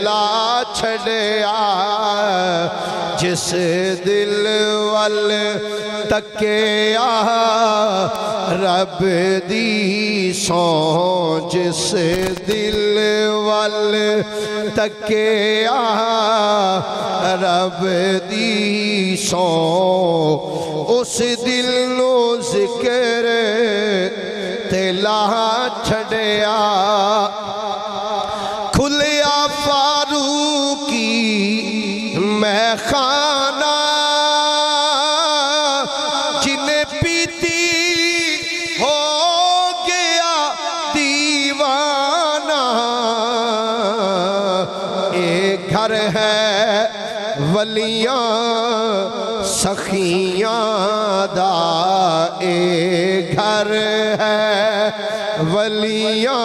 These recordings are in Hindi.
पिला छड़िया जिस दिल वल तकिया रब दी सौ जिस दिल वल तकिया रब दी सौ उस दिल नो जिक्र ते ला छड़िया खुलिया फारूकी मैं खाना जिन्हें पीती हो गया दीवाना एक घर है वलियां सखियां दा एक घर है वलियां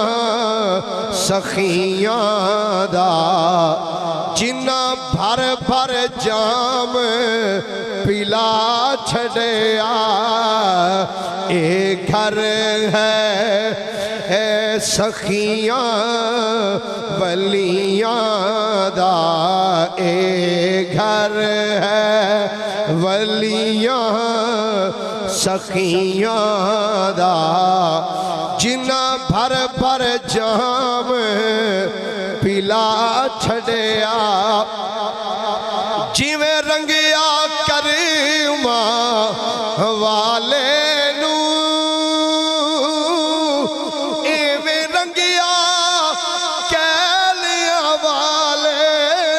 सखियां दा जिन्ना भर भर जाम पिला छड़िया एक घर है सखियां वलियां दा एक घर है वलियां सखियां दा जिन्ना भर भर जाम पिला छड़िया जिवें रंगिया करीमा वाले नू इवें रंगिया कैलिया वाले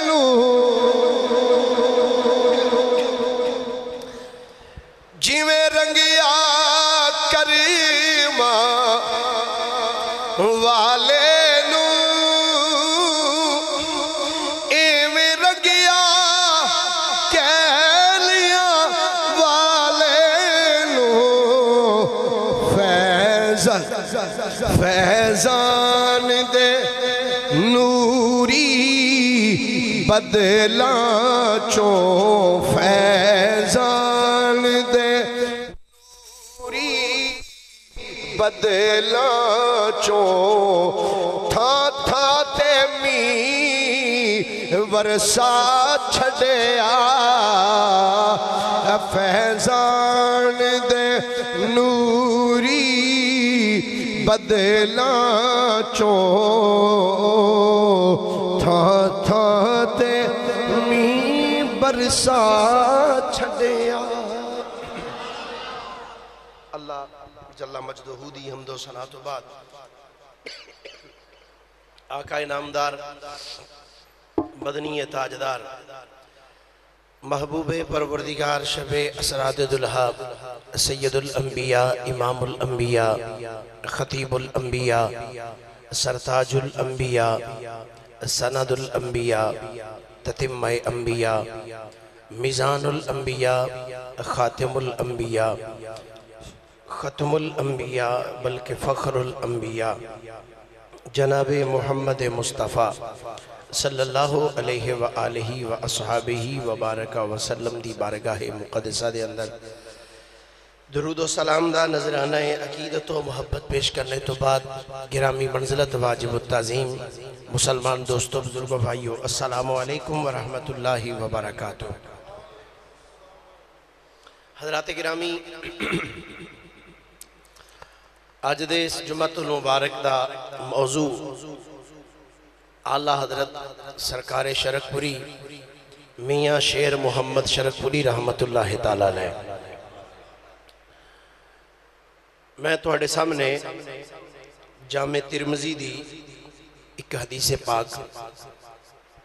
नू जिवें रंगिया करीमा वाले नू इवें रंगिया कैलिया वाले नू फैजान दे नूरी बदला चो फैजान दे नूरी बदला चो था था ते मी वरसा छड़िया फैजान दे नूरी बदला चो था था ते मी बरसा छड़िया। अल्लाह जल्ला मजदहू दी हमदो सना तो बाद आका इनामदार मदनी ताजदार महबूब परवरदिगार शबे असरात दुल्हा सैयदुल अंबिया इमामुल अंबिया खतीबुल अंबिया सरताजुल अंबिया सनदुल अंबिया ततिम्मे अंबिया मिजानुल अंबिया खातिमुल अंबिया ख़त्मुल अंबिया बल्कि फ़ख्रुल अंबिया जनाब मोहम्मद मुस्तफ़ा सल्लल्लाहु अलैहि व आलिहि व अस्हाबिही व बारका वसल्लम दी बारगाह मुक़द्दसा दे अंदर दुरूद व सलाम दा नजराना अकीदत व मोहब्बत पेश करने तो बाद गिरामी मंज़िलत वाजिब ताज़ीम मुसलमान दोस्तों बुजुर्गों भाइयों अस्सलामु अलैकुम व रहमतुल्लाहि व बरकातुहू। हज़रात गिरामी अज दे इस जुम्मतुल मुबारक दा मौजू आला हजरत सरकार शरकपुरी मियाँ शेर मुहम्मद शरकपुरी रहमतुल्लाह ताला ने मैं तुहाडे सामने जामे तिरमिज़ी दी एक हदीस पाक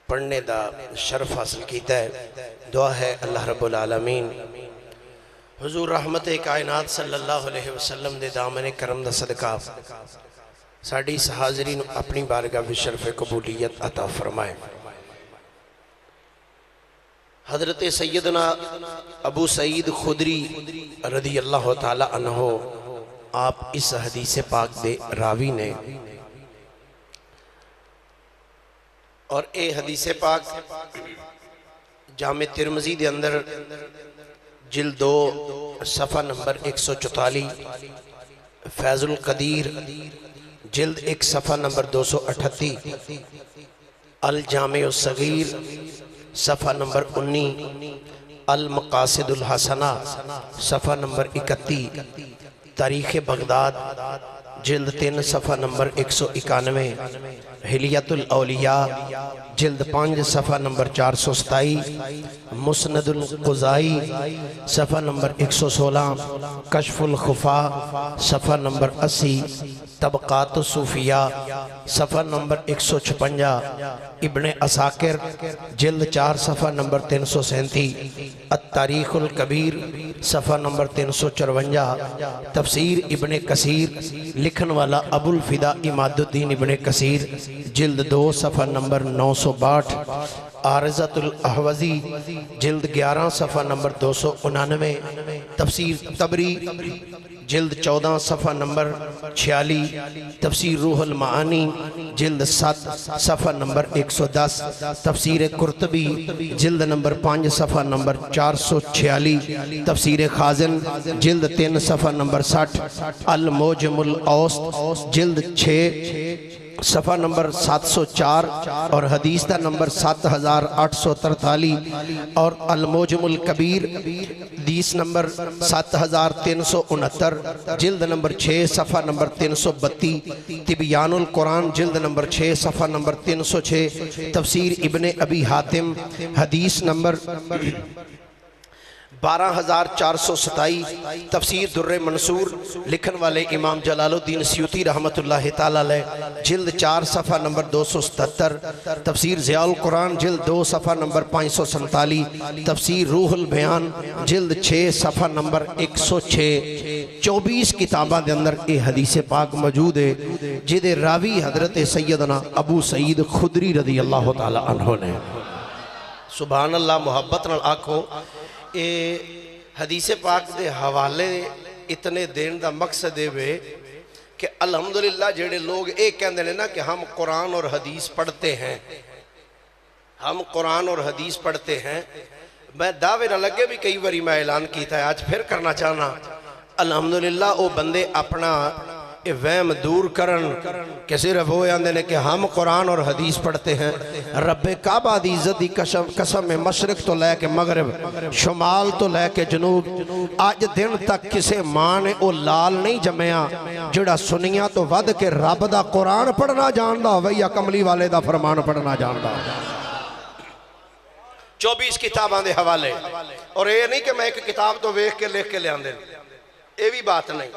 पढ़ने दा शरफ हासिल कीता है। दुआ है अल्लाह रब्बुल आलमीन हुजूर रहमत कायनात सल्लल्लाहु अलैहि वसल्लम दे दामन करम दा सदका साड़ी इस हाज़री नूं अपनी बारगाह विच शरफ कबूलियत अता फरमाए। हज़रत सैयदना अबू सईद खुदरी रदी अल्लाह ताला अन्हो आप इस हदीस पाक दे रावी ने और ए हदीस पाक जामे तिरमिज़ी दे अंदर जिल्द 2 सफ़ा नंबर 144 फैज़ुल कदीर जिल्द 1 सफ़ा नंबर 238 अल जामे सगीर सफ़ा नंबर 19, अल मकासिदुल हसना सफ़ा नंबर 31, तारीख़ बगदाद जिल्द 3 सफ़ा नंबर 191, हिलियतुल औलिया जिल्द 5 सफ़ा नंबर 427, मुस्नदुल क़ुज़ाई सफ़ा नंबर 116, कश्फुल खुफा सफ़ा नंबर 80, तबक़ात सूफिया सफ़ा नंबर 156, इब्ने असाकिर जिल्द 4 सफ़ा नंबर 337, अत्तारीख़ुल कबीर सफ़ा नंबर 354, तफसीर इब्ने कसीर लिखन वाला अबुल फ़िदा इमादुद्दीन इब्ने कसीर जिल्द 2 सफ़ा नंबर 962, आरज़तुल अहवज़ी जिल्द 11 सफ़ा नंबर 299, तफसीर तबरी जिल्द 14 सफ़ा नंबर 46, तफसीर रूहुल मानी जिल्द 7 सफ़ा नंबर 110, तफसीर कुर्तबी जिल्द नंबर 5 सफ़ा नंबर 446, तफसीर खाज़िन जिल्द 3 सफ़ा नंबर 60, अल मोजमुल औस्त जिल्द 6 सफ़ा नंबर 704 और हदीस का नंबर 7843 और अलमोजमुल कबीर हदीस नंबर 7369, जिल्द नंबर 6 सफ़ा नंबर 332, तिबियानुल कुरान जिल्द नंबर 6 सफ़ा नंबर 306, तफसीर इब्ने अबी हातिम हदीस नंबर 12,427, तफसीर दुर्रे मंसूर लिखन वाले इमाम जलालुद्दीन सयूती रहमतुल्लाह ताला अलैह जिल्द 4 सफ़ा नंबर 277, तफसीर ज़ियाउल कुरान जिल्द 2 सफ़ा नंबर 547, तफसीर रूहुल बयान जिल्द 6 सफ़ा नंबर 106, 24 किताबों के अंदर ये हदीस पाक मौजूद है जिदे रावी हजरत सैयदना अबू सईद खुदरी रदी अल्लाह ताला अन्हु ने। सुभान अल्लाह, मुहब्बत नाल आखो। ये हदीस पाक के हवाले इतने देने का मकसद ये कि अल्हम्दुलिल्लाह जेड़े लोग ये कहते हैं ना कि हम कुरान और हदीस पढ़ते हैं, हम कुरान और हदीस पढ़ते हैं, मैं दावे न लगे भी कई बारी मैं ऐलान किया है, आज फिर करना चाहना। अल्हम्दुलिल्लाह वो बंदे अपना ये वहम दूर करन कि सिर्फ वो आते हैं कि हम कुरान और हदीस पढ़ते हैं। रब्बे काबा दी इज्जत की कसम है, मशरक तो लैके मगरब, शुमाल तो लैके जनूब, अज दिन तक किसी मां ने वो लाल नहीं जमया जिहड़ा सुनिया तो वध के रब दा कुरान पढ़ना जानदा होवे या कमली वाले दा फरमान पढ़ना जानदा होवे। 24 किताबां दे हवाले, और ये नहीं कि मैं एक किताब तो वेख के लिख के लियादे, ये भी बात नहीं,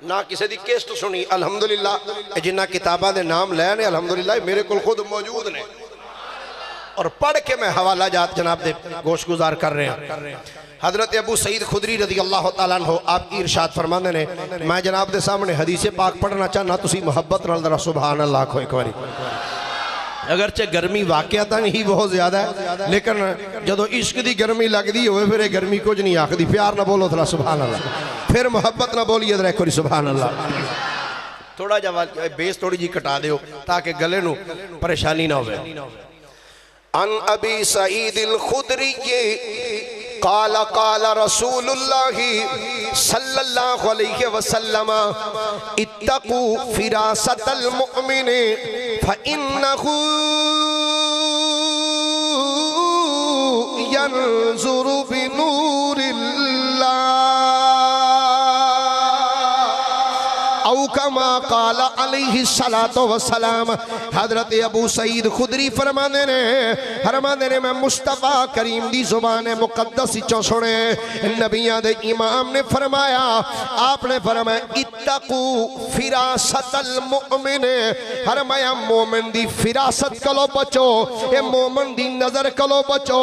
ना किसी की किस्त सुनी। अल्हम्दुलिल्लाह जिन्ना किताबों के नाम लै ने अल्हम्दुलिल्लाह मेरे को खुद मौजूद ने, और पढ़ के मैं हवाला जात जनाब दे गोश गुजार कर रहे हैं। हजरत अबू सईद खुदरी रज़ी अल्लाह तआला अन्हु आपकी इरशाद फरमाते ने, मैं जनाब के सामने हदीस पाक पढ़ना चाहना, तुसी मुहब्बत नाल जरा सुभान अल्लाह आखो एक बारी। अगरचे गर्मी वाकयाता ही बहुत ज्यादा है, लेकिन जो इश्क की गर्मी लगती हो फिर गर्मी कुछ नहीं आखदी। प्यार ना बोलो थोड़ा सुभान अल्लाह, फिर मोहब्बत ना बोलिए जरा एक बारी सुभान अल्लाह। थोड़ा जा बेस थोड़ी जी कटा दो ताकि गले नू परेशानी ना हो। अन अबी सईदिल खुदरी काला काला रसूलुल्लाही सल्लल्लाहु अलैहि वसल्लम इत्तकू फिरासतल मुमिन फइन्नहु यंजुरु बिनूरिल्लाह औ कमा काला अलैहि सलातो वसलाम। हजरत अबू सईद खुदरी फरमाते ने मैं मुस्तफा करीम दी जुबान मुकद्दस चो सुने, नबियां दे इमाम ने फरमाया, आपने फरमाया इत्तकू फिरासतल मुमिन, फरमाया मोमिन दी फिरासत कलो बचो, ए मोमिन दी नजर कलो बचो।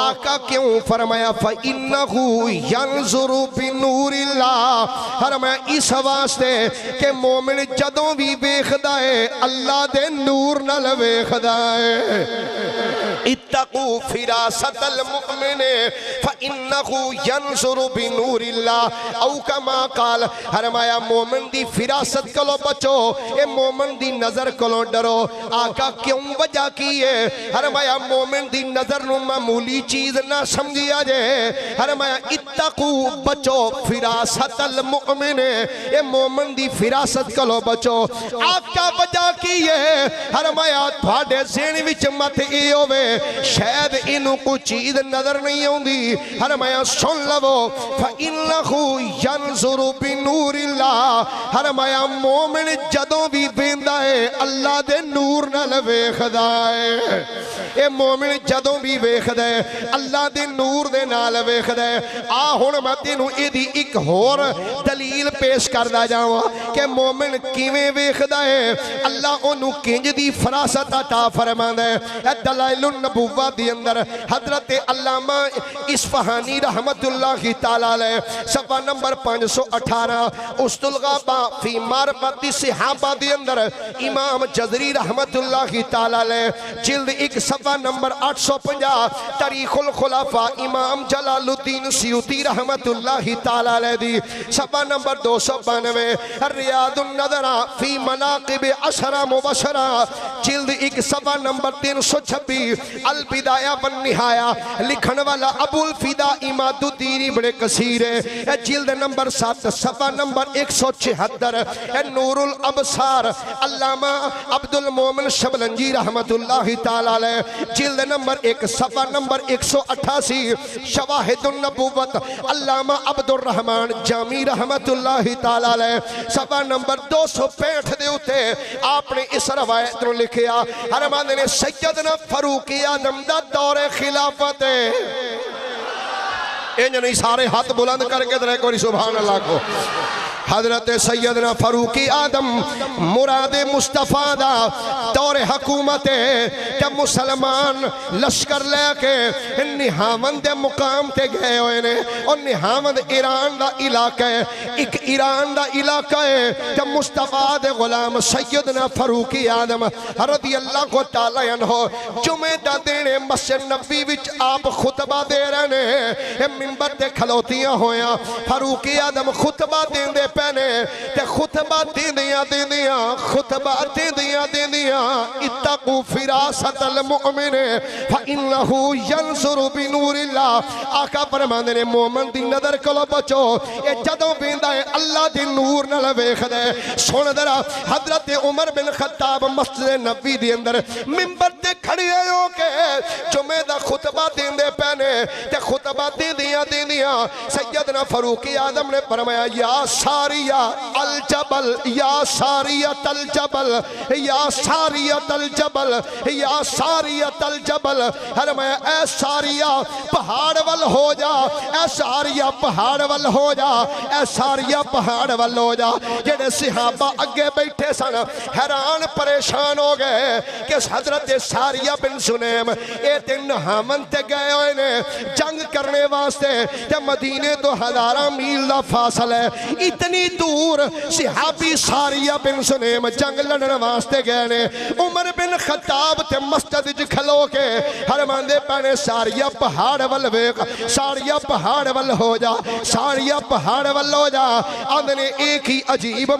आका क्यों? फरमाया फइन्नहु यंजुरु बिनूरिल्लाह, फरमाया इस वास्ते कि मोमिन जदों भी वेखदा है अल्लाह दे नूर नाल वेखदा है। इत्तकू फिरासतल मुमिन फइन्नहु यंजुरु बिनूरिल्लाह औ कमा काल। फरमाया मोमिन दी फिरासत कोलो बचो, ए मोमिन दी नजर कोलो डरो। आका क्यों वजह की है? फरमाया मोमिन दी नजर नु मामूली चीज ना समझिया जे। फरमाया इत्तकू बचो फिरासतल मुमिन, ए मोमिन दी फिरासत कोलो बचो। आका वजह की है? फरमाया तुहाडे ज़हन विच मत ए होवे शायद इनू कोई चीज नजर नहीं आउंदी। फरमाया सुन लवो फइन्नहु यंजुरु बिनूरिल्लाह। फरमाया मोमिन जदों भी वेंदा है अल्लाह दे नूर नाल वेखदा है। ए मोमिन जदों भी वेखदा है अल्लाह दे नूर दे नाल वेखदा है। आ हुण मैं तेनू इहदी एक होर दलील पेश करदा जावां कि मोमिन किवें वेखदा है, अल्लाह ओनू किंज दी फरासत अता फरमांदा है। ए दलाइलुन नबुव्वत दे अंदर हजरत अल्लामा इस्फहानी रहमतुल्लाहि तआला अलैह सफ़ा नंबर 518 उस्तुल ग़ाबा फी मारफती सहाबा दे अंदर इमाम जज़री रहमतुल्लाहि तआला अलैह जिल्द 1 सफ़ा नंबर 850 तारीखुल खुलाफा इमाम जलालुद्दीन सियूती रहमतुल्लाहि तआला अलैह दी सफ़ा नंबर 292 रियादुन नज़रा फी मनाक़िब अशरा मुबशरा जिल्द 1 सफ़ा नंबर 326 अल बिदाया वन निहाया लिखन वाला अबुल फिदा इमादुद्दीन बड़े कसीर है। जिल्द नंबर 7 सफ़ा नंबर 176 नूरुल अबसार अल्लामा अब्दुल मोमिन शबलंजी रहमतुल्लाहि तआला अलैह जिल्द नंबर 1 सफ़ा नंबर 188 शवाहिदुन नबुव्वत अल्लामा अब्दुल रहमान जामी रहमतुल्लाहि तआला अलैह सफ़ा नंबर 265 दे उत्ते आपने इस रवायत नु लिखिया हरमान ने सैयदना फारूक आदम दा दौरे खिलाफत इंज नहीं सारे हाथ बुलंद करके एक बार सुभान अल्लाह को। हजरत सैयदना फारूक आदम मुरादे मुस्तफा दा दौरे हुकूमत जब मुसलमान लश्कर लेके निहावंद दे मुकाम ते गए हुए ने और निहावंद ईरान दा इलाका है, एक ईरान दा इलाका है। जब मुस्तफा दे गुलाम सैयदना फारूक आदम रज़ी अल्लाह तआला अन्हु जुमे दा दिन मस्जिद नबी विच आप खुतबा दे रहे ने, मिंबर ते खलोतियां होया फारूक आदम खुतबा देंदे पैने ते खुतबा देंदियां देंदियां खुतबा देंदियां देंदियां इत्तकू फिरासतल मुमिन फइन्नहु यंजुरु बिनूरिल्लाह। आका फरमांदे ने मोमिन दी नजर कोलो बचो, ए जदों वेंदा है अल्लाह दे नूर नाल वेखदा है। सुन जरा हजरत उमर बिन खत्ताब मस्जिद नबी दे अंदर मिंबर ते खड़े हो के जुमे दा खुतबा देंदे पैने ते खुतबा देंदियां देंदियां सैयदना फारूक आदम ने फरमाया या सारिया अल जबल या सारिया तल जबल या सारिया तल जबल या सारिया तल जबल। हर मैं ऐ सारिया पहाड़ वल हो जा, ऐ सारिया पहाड़ वल हो जा, ऐ सारिया पहाड़ वल हो जा। जेड़े सहाबा अगे बैठे सन हैरान परेशान हो गए कि हजरत सारिया बिन सुनैम ये दिन हामन ते गए हुए ने जंग करने वास्ते ते मदीने तो 1000 मील का फासला है, इतनी दूर सहाबी सारिया बिन सुनैम जंग लड़न वास्ते गए ने। उमर बिन खत्ताब ते मस्जिद च खलो के फरमांदे पैने सारिया पहाड़ वल वेख, सारिया पहाड़ वल हो जा, सारिया पहाड़ वल हो जा। आंदे एक ही अजीब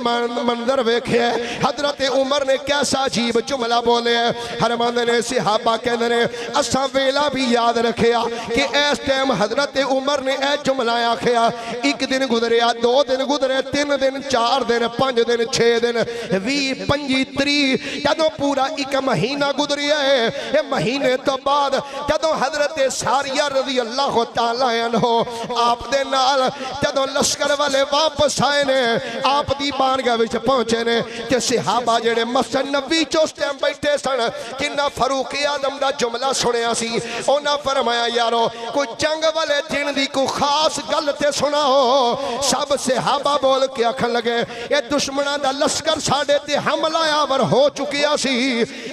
मंजर वेखे हजरत उमर ने कैसा अजीब जुमला बोले फरमांदे ने सहाबा कहंदे ने असा वेला भी याद रखिया कि इस टाइम हजरत उमर ने यह जुमला आखिया। एक दिन गुजरिया, 2 दिन गुजरे, 3 दिन, 4 दिन, 5 दिन, 6 दिन, 20, 25, 30 जदों पूरा एक महीना गुजरिया है। ये महीने तो बाद जदों हजरत सारिया रज़ी अल्लाह तआला अन्हु आप दे नाल जदों लश्कर वाले वापस आए ने आप दी बारगाह विच पहुंचे ने ते सहाबा जेड़े मस्जिद नबी च उस टाइम बैठे सन जिन्ना फारूक आदम दा जुमला सुनिया सी उन्हां फरमाया यारो कोई जंग वाले दिन दी कोई खास गल ते सुनाओ। सब सहाबा बोल के आखन लगे ये दुश्मनां दा लश्कर साडे ते हमलावर हो चुकिया सी।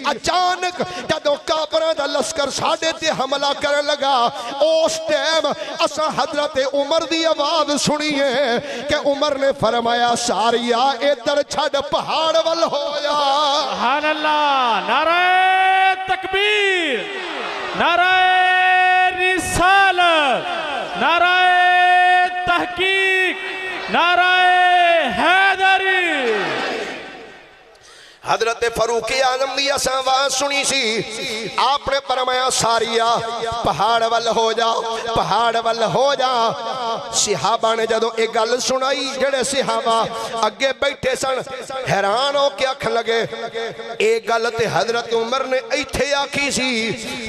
अचानक जदों काफरां दा लश्कर साडे ते हमला करन लगा उस टाइम असां हजरत उमर दी आवाज सुनी है कि उमर ने फरमाया सारिया इधर छड़ पहाड़ वल हो जा। सुभान अल्लाह, नारे तकबीर। नाराए रिसालत, नाराए तहकीक, नाराए हैदरी। हजरत फरूक आजम की असा आवाज सुनी सी, आपने फरमाया सारिया पहाड़ वल हो जा, पहाड़ वल हो जा। सिहाबा ने जदों एक गल सुनाई, जेड़े सिहाबा अगे बैठे सन हैरान हो के आखन लगे, एक गल ते हजरत उमर ने इत्थे आखी सी,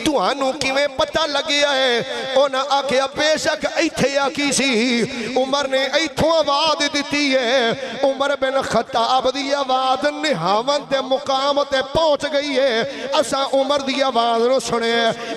तुहानू किवें पता लगिया है? उन्हें आखिया बेशक इत्थे आखी सी, उमर ने इत्थों आवाज दी है। उमर बिन खत्ताब दी आवाज निहावन दे मुकाम ते पहुंच गई है। असा उमर दी आवाज नु सुने।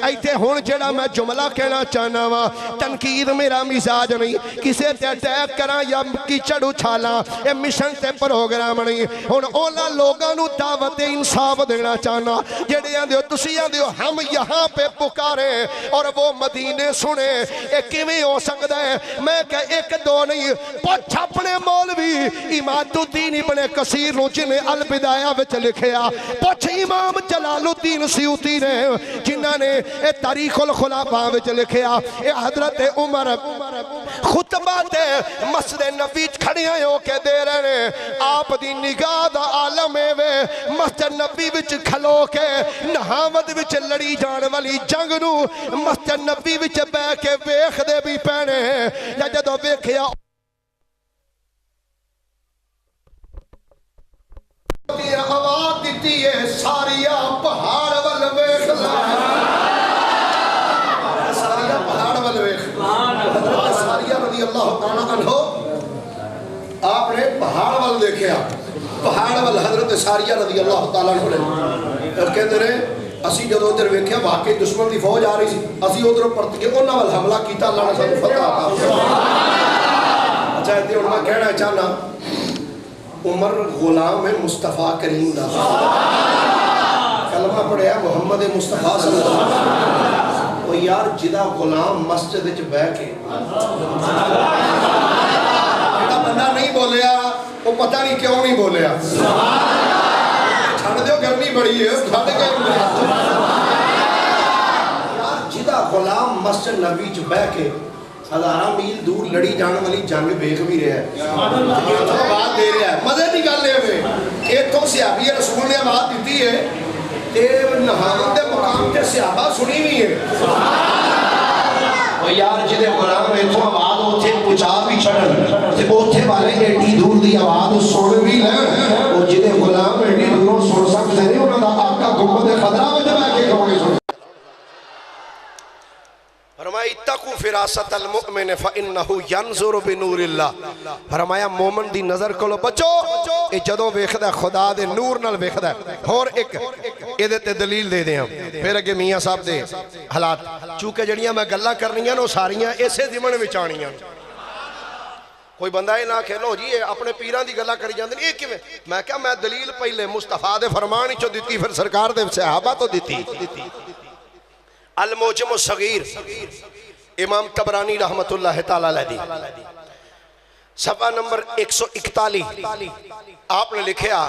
इत्थे हुण जेड़ा मैं जुमला कहना चाहना वा, तनकीद मेरा मिजाज नहीं, किसे ते अटैक करा या कीचड़ उछाला, ये मिशन ते प्रोग्राम नहीं। हुण उन्हां लोगां नु दावत इंसाफ देना चाहना जेड़े आंदे हो तुसीं आंदे हो हम यहाँ पे पुकारे और वो मदीने सुने। ये किवें हो सकदा है? मैं कह एक दो नहीं, पुछ अपने मौलवी इमादुद्दीन इब्ने कसीर नु जिन्हें अल बिदाया विच लिखिया, पुछ इमाम जलालुद्दीन सियूती ने जिन्हां ने ए तारीखुल खुलाफा विच लिखिया। ए हजरत उमर खुतबा ते मस्जिद नबी खड़े हो के दे रहे ने, आप दी निगाह दा आलम है वे मस्जिद नबी विच खलो के नहावत विच लड़ी जान वाली जंग नू मस्जिद नबी विच बैठ के वेखदे भी पैने। जदों वेखिया आवाज दी है, सारिया पहाड़ वल वेख ला, सारिया पहाड़ वल वेख। सारिया रज़ी अल्लाह तआला अन्हो आपने पहाड़ वल देखा, पहाड़ वल हजरत सारिया रज़ी अल्लाह तआला अन्हो ने कहते रहे, असी जो उधर वेख्या वाकई दुश्मन की फौज आ रही सी, असी उधरों परत के उन्हां वल हमला किया, अल्लाह ने सानू फतह अता। अच्छा इत्थे हुण मैं कहना चाहना, उमर गुलाम है मुस्तफ़ा करीम दा, कलमा पढ़िया मुहम्मद मुस्तफ़ा सल्लल्लाहु अलैहि वसल्लम। ओ यार जिदा गुलाम मस्जिद विच बैठ के जेड़ा बंदा नहीं बोलिया, वो पता नहीं क्यों नहीं बोलिया, छड़ दो गर्मी बड़ी है छड़ के यार जिदा गुलाम मस्जिद नबी च बैठ के हज़ारां मील दूर लड़ी जाने वाली जंग वेख भी रहा है, आवाज दे रहा है। मजे की गल है इतों सियाबी रसूल ने आवाज दी है, नहावन के मुकाम से सियाबा सुनी भी है। यार जिदे गुलाम इतों आवाज उथे पहुंचा भी छड़न, उथे वाले एडी दूर की आवाज सुन भी लैन, और जिदे गुलाम एडी दूरों सुन सकते नहीं, उन्होंने आका गुंबद खदरा में बैठ के कहोगे सुन। फरमाया इत्तकू फिरासत अल मुमिन फइन्नहु यंजुरु बिनूरिल्लाह, फरमाया मोमिन दी नजर कोलों बचो, ये जदों वेखदा खुदा दे नूर नाल वेखदा। होर एक इहदे ते दलील दे दें, फिर अगे मियां साहब दे हालात, चूंकि जड़ियां मैं गल्लां करनियां ने सारियां इसे जिमन विच आणियां। कोई बंदा ये ना खेलो जी ये अपने पीरां दी गल्लां करी जांदे ने, किवें? मैं क्या मैं दलील पहले मुस्तफा दे फरमान चो दित्ती, फिर सरकार दे सहाबा तो दित्ती। अल मोजम सगीर इमाम तबरानी रहमतुल्लाह तआला अलैहि सफ़ा नंबर 141 आपने लिखा,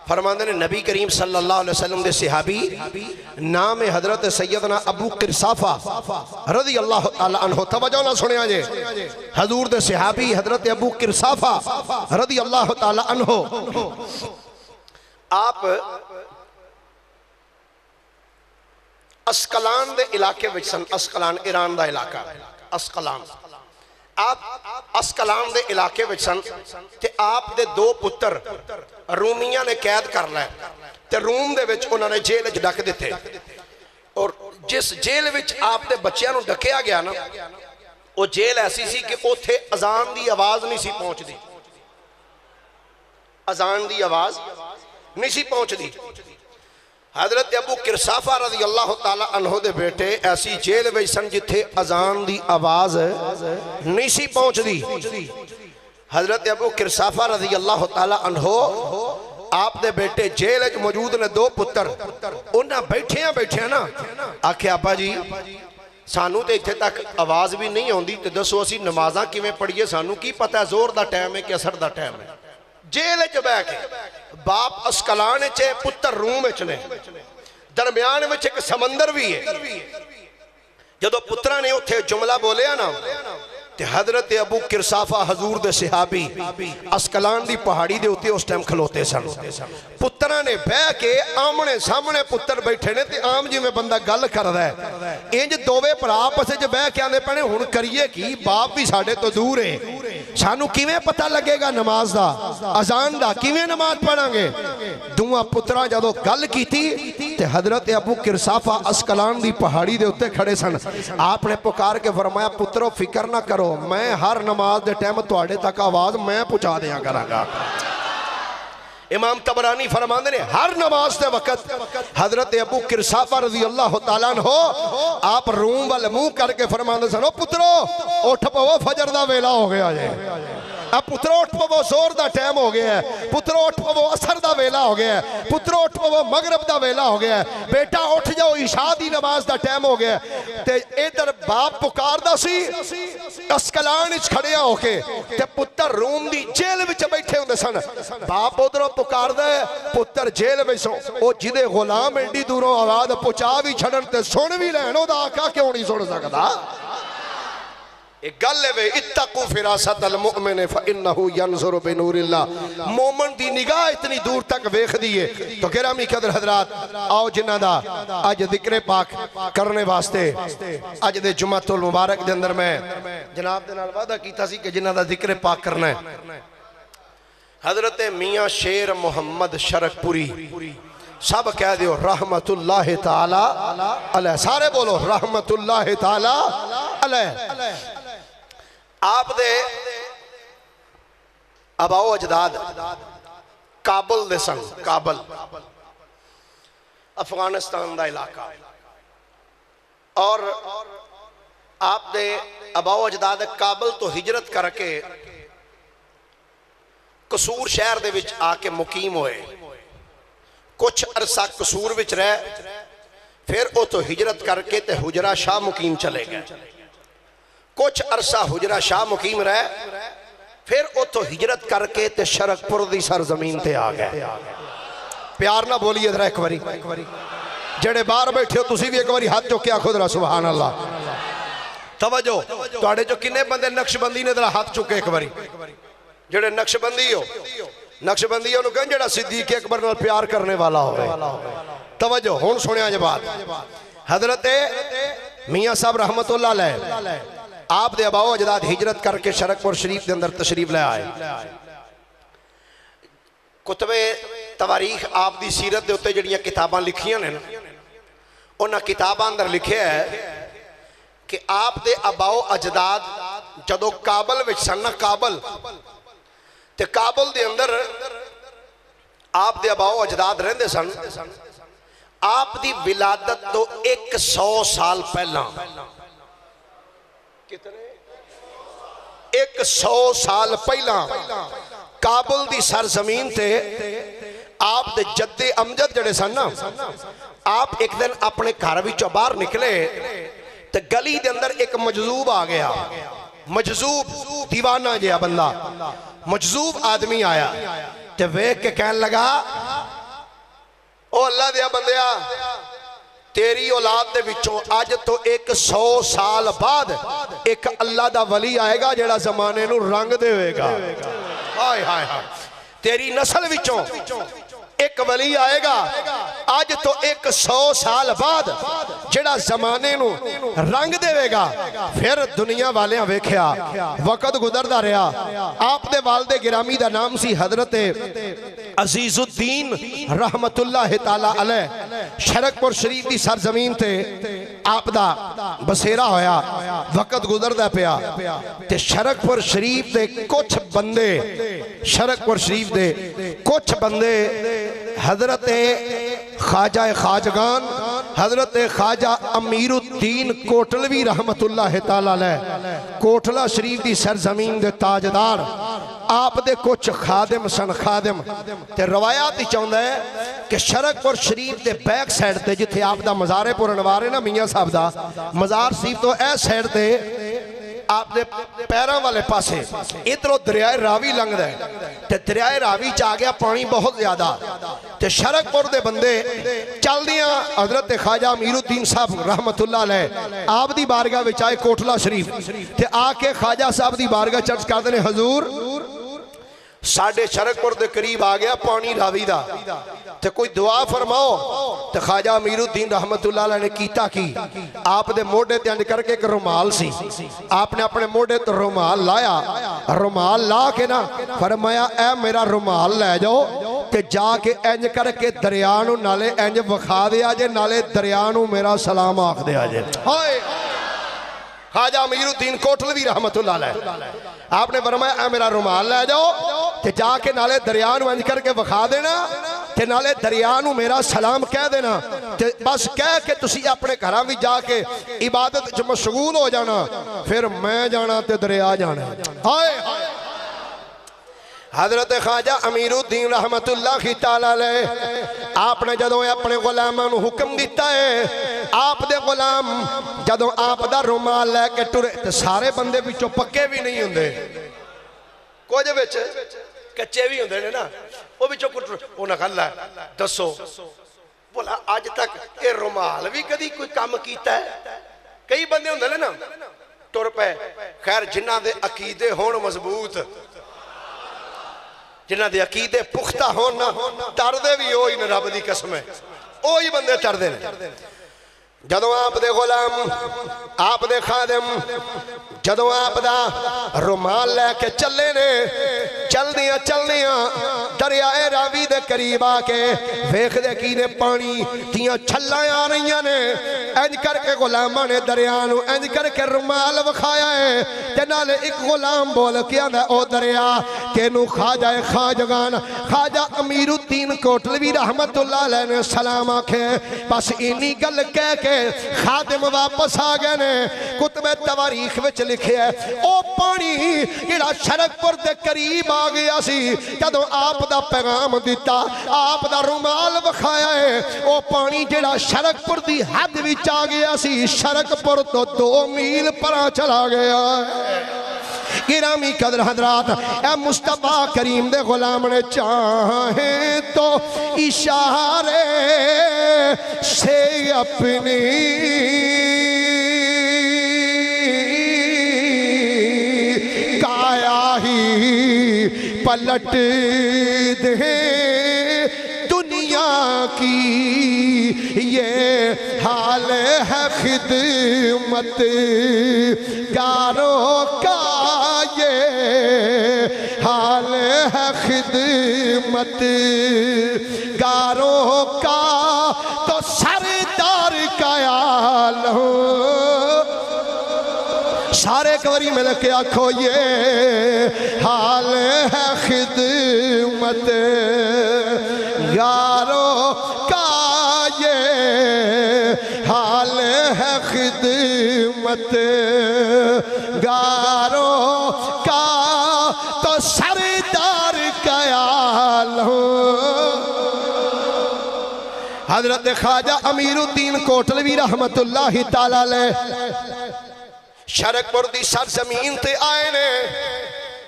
फरमाते ने नबी करीम सल्लल्लाहु अलैहि वसल्लम दे सहाबी नाम है हजरत सैयदना अबू किरसाफा रज़ी अल्लाह तआला अन्हु। तवज्जो ना सुनिया जे, हजूर दे सहाबी हजरत अबू किरसाफा रज़ी अल्लाह तआला अन्हु आप अस्कलान दे इलाके विच सन। अस्कलान ईरान दा इलाका, अस्कलान आप अस्कलान दे इलाके विच सन ते आप दे दो पुत्र रूमियां ने कैद कर लै ते रूम दे विच उन्होंने जेल च डक दिते, और जिस जेल विच आप दे बच्चों नूं डकिया गया ना, वो जेल ऐसी सी कि उत्थे अजान दी आवाज नहीं सी पहुंचती, अजान दी आवाज नहीं सी पहुंचती। हजरत अबू किरसाफा रज़ी अल्लाह तआला अन्हु दे बेटे ऐसी जेल में सन जिथे अजान दी आवाज नहीं सी पहुंचती। हजरत अबू किरसाफा रज़ी अल्लाह तआला अन्हु आप दे बेटे जेल च मौजूद ने, दो पुत्र, उन्हें बैठे ना आख्या अब्बा जी सानू तो इत्थे तक आवाज भी नहीं आती, तो दसो असी नमाज़ां किवें पढ़ीए, सानू की पता जोर का टाइम है कि असर का टाइम है। जेल च बह के बाप अस्कलान च, पुत्र रूम च ने। दरम्यान में एक समंदर भी है। जदों पुत्रा ने उत्थे जुमला बोलिया ना ते हजरत अबू किरसाफा हजूर दे सहाबी अस्कलान दी पहाड़ी दे उत्ते उस टाइम खलोते सन। पुत्रा ने बह के आमने सामने पुत्र बैठे ने ते आम जिवें बंदा गल करदा है इंज दोवे भरा आपस च बह के आंदे पैणे हुण करिए की, बाप भी साडे तो दूर है, सानू किवें पता लगेगा नमाज दा अजान दा, किवें नमाज पढ़ांगे। दुआ पुत्रा जदों गल कीती ते हजरत अबू किरसाफा अस्कलान दी पहाड़ी दे उत्ते खड़े सन। आपने पुकार के फरमाया पुत्रो फिक्र ना करो, मैं हर नमाज दे टाइम तुहाडे तक आवाज मैं पहुंचा दिया करांगा। इमाम तबरानी फरमाते ने हर नमाज के वक्त हजरत अबू किरसाफा रजी अल्लाह तआला अन्हु आप रूम वाल मुंह करके फरमाते सन, पुत्रो उठ पवो, फजर दा वेला हो गया है। अब पुत्रो उठ पवो, जोर दा टाइम हो गया है। पुत्रो उठ पवो, असर दा वेला हो गया है। पुत्रो उठ पवो, मगरब दा वेला हो गया है। बेटा उठ जाओ, इशा दी नमाज दा टाइम हो गया है। ते इधर बाप पुकारदा सी अस्कलान विच खड़िया होके, ते पुत्र रूम दी जेल विच बैठे हुंदे सन। बाप उधरों पुकारदा है, पुत्र जेल विच ओ जिदे गुलाम एडी दूरों आवाज पहुंचा भी छड़न ते सुन भी लैण, ओदा आका क्यों नहीं सुन सकदा। एक गल है इत्तकू फिरासत अल मुमिन फइन्नहु यंजुरु बिनूरिल्लाह। मोमिन दी निगाह इतनी दूर तक वेखदी है। तो गिरामी कदर हजरात, आओ जिन्हां दा अज जिक्र पाक करने वास्ते अज दे जुमातुल मुबारक दे अंदर मैं जनाब दे नाल वादा कीता सी कि जिन्हां दा जिक्र पाक करना है हजरत मियां शेर मोहम्मद शरकपुरी, सब कह दियो रहमतुल्लाह ताला अलैह, सारे बोलो रहमतुल्लाह ताला अलैह। आप दे अबाओ अजदाद काबुल दे सन, काबुल अफगानिस्तान दा इलाका, और आप दे अबाओ अजदाद काबुल तो हिजरत करके कसूर शहर दे विच आके मुकीम होए। कुछ अरसा कसूर विच रह, फिर वो तो हिजरत करके ते हुजरा शाह मुकीम चले गए। कुछ अरसा हुजरा शाह मुकीम रह, फिर वो तो हिजरत करके ते शरकपुर दी सरजमीन ते आ गए। प्यार ना बोलिए जरा एक बारी, जेड़े बाहर बैठे हो तुसी भी एक बारी हाथ चुक के आखो जरा सुभान अल्लाह। तवज्जो, तुहाडे चो किन्ने बंदे नक्शबंदी ने जरा हाथ चुके एक बारी। जेड़े नक्शबंदी हो, नक्शबंदी उन्होंने कहन जेड़ा सिद्दीक अकबर नाल प्यार करने वाला हो। तवज्जो, हुण सुनिया जे बात। हजरत मियां साहब रहमतुल्लाह अलैह आप दे अबाओ अजदाद हिजरत करके शरकपुर शरीफ के अंदर तशरीफ ले आए। कुतबे तवारीख आप दी सीरत दे उत्ते जड़ियां किताबां लिखियां ने, उन्हां किताबां अंदर लिखिया है कि आप दे अबाओ अजदाद जदों काबल विच सन, काबल ते काबुल दे अंदर आप दे अबाओ अजदाद रहंदे सन। आप दी विलादत तो 100 साल पहला, कितने 100 साल पहला काबुल दी सरजमीन ते आप दे जद्दे अमजद जड़े सन ना, आप एक दिन अपने घर विचों बाहर निकले ते गली दे अंदर एक मजजूब आ गया। मजजूब दीवाना जिहा बंदा, मजजूब आदमी आया ते वेख के कहन लगा, ओ अल्लाह दिया बंदिया, तेरी औलाद दे विचों अज तो 100 साल बाद एक अल्लाह दा वली आएगा जेड़ा जमाने नू रंग देवेगा। हाय हाय हाय, तेरी नस्ल विचों एक वली आएगा अज तो 100 साल बाद जेड़ा जमाने नू रंग देवेगा। फिर दुनिया वाले वेख्या, वक़्त गुजरदा रहा। आप दे वालदे गिरामी दा नाम सी हजरत अजीजुद्दीन रहमतुल्लाह ताला अलैह। शरकपुर शरीफ की सरजमीन ते आप दा बसेरा होया। वक़्त गुजरदा पिया ते शरकपुर शरीफ दे कुछ बंदे, शरकपुर शरीफ दे कुछ बंदे हजरत ख्वाजा खाजगान हजरत ख्वाजा अमीरुद्दीन कोटलवी रहमतुल्लाह ताला अलैह, कोटला शरीफ की सरजमीन दे ताजदार, आप दे कुछ खादिम सन। खादिम ते रवायात चाहता है कि शरकपुर शरीफ के बैक साइड ते जिथे आप दा मज़ारे पुरनवार है ना मियाँ साहब दा मज़ार शरीफ तो इस साइड ते आप दे पैरों वाले पासे इधरों दरियाए रावी लंघदा है ते दरियाए रावी च आ गया पानी बहुत ज्यादा ते शरकपुर दे बंदे चलदियां हजरत ख्वाजा अमीरुद्दीन साहब रहमतुल्लाह अलैह आप दी बारगाह विच आए कोटला शरीफ ते आके ख्वाजा साहब दी बारगाह चर्च करदे ने हजूर साढ़े शरकपुर के करीब आ गया पानी रावी दा ते कोई दुआ फरमाओ। ते ख्वाजा अमीरुद्दीन रहमतुल्लाह अलैह ने कीता की आप दे मोढे ते इंज करके एक रुमाल सी आपने अपने मोढे ते रुमाल लाया रुमाल ला के ना फरमाया ए मेरा रुमाल लै जाओ ते जाके इंज करके दरिया नूं नाले इंज विखा दिया जे नाले दरिया नूं मेरा सलाम आख दिया जे। हाय ख्वाजा अमीरुद्दीन कोटलवी रहमतुल्लाह अलैह आपने फरमाया ए मेरा रुमाल लै जाओ ते जाके नाले दरिया नूं इंज करके विखा देना ते नाले दरिया नूं मेरा सलाम कह देना ते बस कह के तुसी अपने घरां भी जाके इबादत च मशगूल हो जाना फिर मैं जाना ते दरिया जाना। हाय हजरत ख्वाजा अमीरुद्दीन रहमतुल्लाह तआला अलैह आपने जदों अपने गुलामां नूं हुक्म दिता है आप दे गुलाम जदों आप दा रुमाल लैके टुरे ते सारे बंदे विचों पक्के भी नहीं हुंदे कुछ विच कच्चे भी हुंदे ने ना वो विचों उन्हां गल दसो बोला अज तक ये रुमाल भी कदी कोई काम कीता है। कई बंदे हुंदे ने ना टुर पे खैर जिन्हां दे अकीदे होण मजबूत जिन्हां दे अकीदे पुख्ता होण ना तरदे भी ओही ने रब दी कसम है ओही बंदे तरदे ने। जदों आप दे गुलाम आप दे खादिम जदों आप दा रुमाल लैके चले ने चलदियां चलदियां दरियाए रावी दे करीब आके वेखदे की ने पानी दियां छल्लां आ रही ने इंज करके गुलामां ने दरिया नूं इंज करके रुमाल विखाया है ते नाले एक गुलाम बोल के आंदा ओ दरिया तेनू ख्वाजा खाजगान ख्वाजा अमीरुद्दीन कोटलवी रहमतुल्लाह अलैह ने सलाम आखे। बस इन्नी गल कह के खादिम वापस आ गए ने कुतबे तवारीख विच लिखिया ओ पानी जिहड़ा शरकपुर दे करीब आ गया सी जदों आप दा पैगाम दिता आप दा रुमाल विखाया है ओ पानी जिहड़ा शरकपुर दी हद विच आ गया सी शरकपुर तो 2 मील परा चला गया है। गिरामी कदर हजरात ए मुस्तफा करीम दे गुलाम ने चाहे तो इशारे से अपनी काया ही पलट दे दुनिया की ये हाल है खिदमत गारों का ये हाल है खिदमत गारों का तो सरदार का आलम सारे कवरी में लगे आखो ये हाल है खिदमत गारों का ये हाल है खिदमत गारों का तो सरदार का आलम। हजरत ख्वाजा अमीरुद्दीन कोटलवी रहमतुल्लाह तआला अलैह शरकपुर दी सरजमीन ते आए ने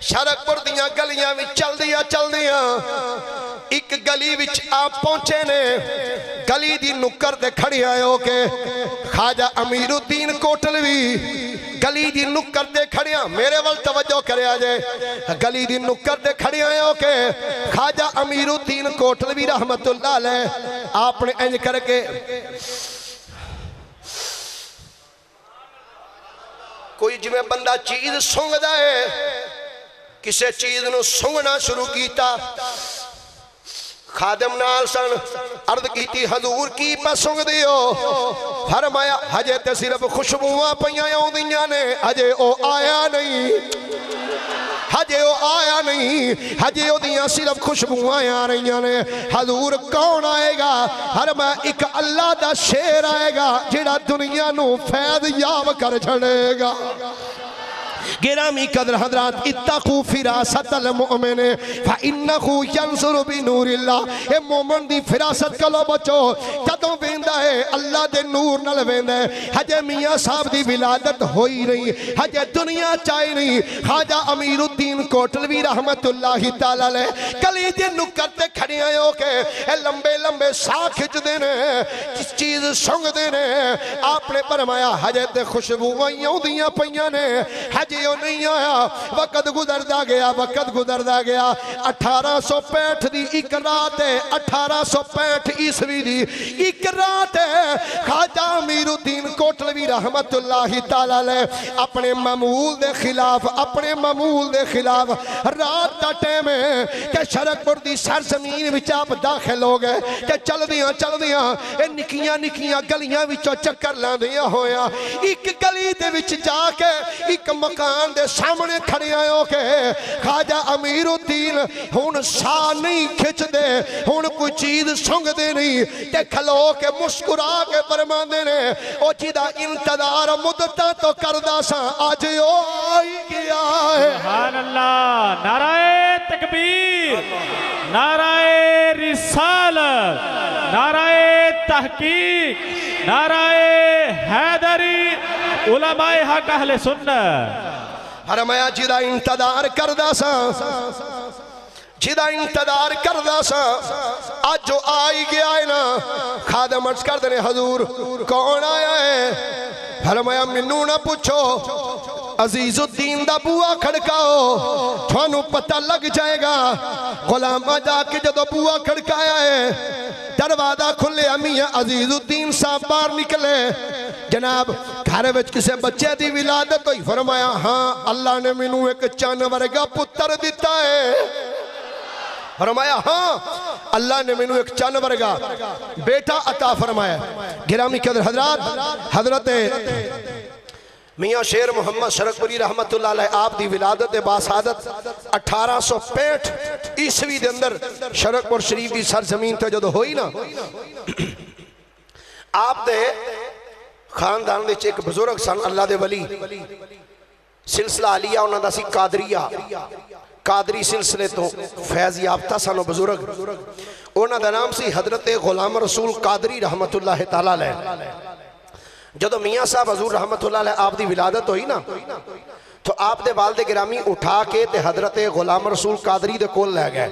शरकपुर दियां गलियां विच चलदियां चलदियां एक गली विच आप पहुंचे ने गली दी नुक्कर ते खड़े आए हो के ख्वाजा अमीरुद्दीन कोटलवी गली दी नुक्कर ते खड़िया मेरे वाल तवज्जो करया जे गली दी नुक्कर ते खड़े आए हो के ख्वाजा अमीरुद्दीन कोटलवी रहमतुल्लाह अलैह आपने इंज करके कोई जिवें बंदा चीज सूंघदा है किसी चीज नूं सूंघना शुरू किया खादिम नाल सन अर्द की हजूर की पा सूंघदे हो फरमाया हजे ते सिर्फ खुशबुआं पईयां आउंदियां ने हजे ओ आया नहीं हजे ओ आया नहीं हजे ओदियां सिर्फ खुशबुआं आ रही ने। हजूर कौन आएगा फरमाया एक अल्लाह दा शेर आएगा जिहड़ा दुनिया नूं फैज़ याब कर छड़ेगा गिरामी कदर हजरात इत्तकू फिरासतल मुमिन फइन्नहु यंसुरु बिनूरिल्लाह ए मोमिन दी फिरासत कलो बचो जदों वेंदा है अल्लाह दे नूर नाल वेंदा है हजे मियां साहब दी विलादत होई नहीं हजे दुनिया चाहे नहीं ख्वाजा अमीरुद्दीन कोटलवी रहमतुल्लाहि तआला अलैह कलीजे नुक्कर ते खड़े हो के ए लंबे लंबे साह खिचदे ने किस चीज सुंघदे ने आपने फरमाया हजे ते खुशबूआं आउंदियां पईयां ने हजे ओ नहीं आया वक्त गुजरदा गया 1865 दी एक रात है 1865 ईस्वी दी एक रात है ख्वाजा अमीरुद्दीन कोटलवी रहमतुल्लाहि तआला अलैह अपने मामूल दे खिलाफ रात का टाइम है कि शरकपुर दी सरजमीन विच आप दाखिल हो गए कि चलदियां ए निक्कियां गलियां विचों चक्कर लांदियां होया एक गली दे विच जाके एक मकान दे सामने खड़े हो के ख्वाजा अमीरुद्दीन हुण साह नहीं खिंचदे हुण कोई चीज सुंघदे नहीं ते खलो के मुस्कुरा के फरमांदे ने ओ जिदा इंतजार मुद्दतां तो करदा सा अज ओ आई गया है। सुभान अल्लाह। नाराए तकबीर, नाराए रिसालत, नाराए तहकीक, नाराए हैदरी, उलमाए हक अहले सुन्नत। फरमाया जिदा इंतजार करदा सा आज जो आई गया है ना खादम अर्ज कर देने हजूर कौन आया है। फरमाया मैनू ना पूछो अजीजुद्दीन दा बुआ खड़काओ थानू पता लग जाएगा। गुलामा जाके जदों बुआ खड़काया है दरवाजा खुले मियां अजीजुद्दीन साहब बाहर निकले जनाब घर में किसी बच्चे की विलादत हुई। फरमाया हाँ अल्लाह ने मैनू एक चन्न वर्गा पुत्र दिता है। फरमाया हाँ अल्लाह ने मैनू एक चन्न वर्गा बेटा अता फरमाया। गिरामी कदर हजरत मियाँ शेर मोहम्मद शरकपुरी रहमतुल्लाह अलैह आप दी विलादत बासादत 1865 ईस्वी दे अंदर शरकपुर शरीफ की सरजमीन ते जदों होई ना आप दे खानदान विच एक बुजुर्ग सन अल्लाह दे वली सिलसिला अलिया उन्हां दा सी कादरी सिलसिले तो फैज़ याफ्ता सन बुजुर्ग उन्हां दा नाम सी हजरत गुलाम रसूल कादरी रहमतुल्लाह तआला अलैह। जदों मियाँ साहब हजूर रहमतुल्लाह अलैह आप दी विलादत हुई ना तो आप दे वालिद गिरामी उठा के ते हजरत गुलाम रसूल कादरी दे कोल लै गए।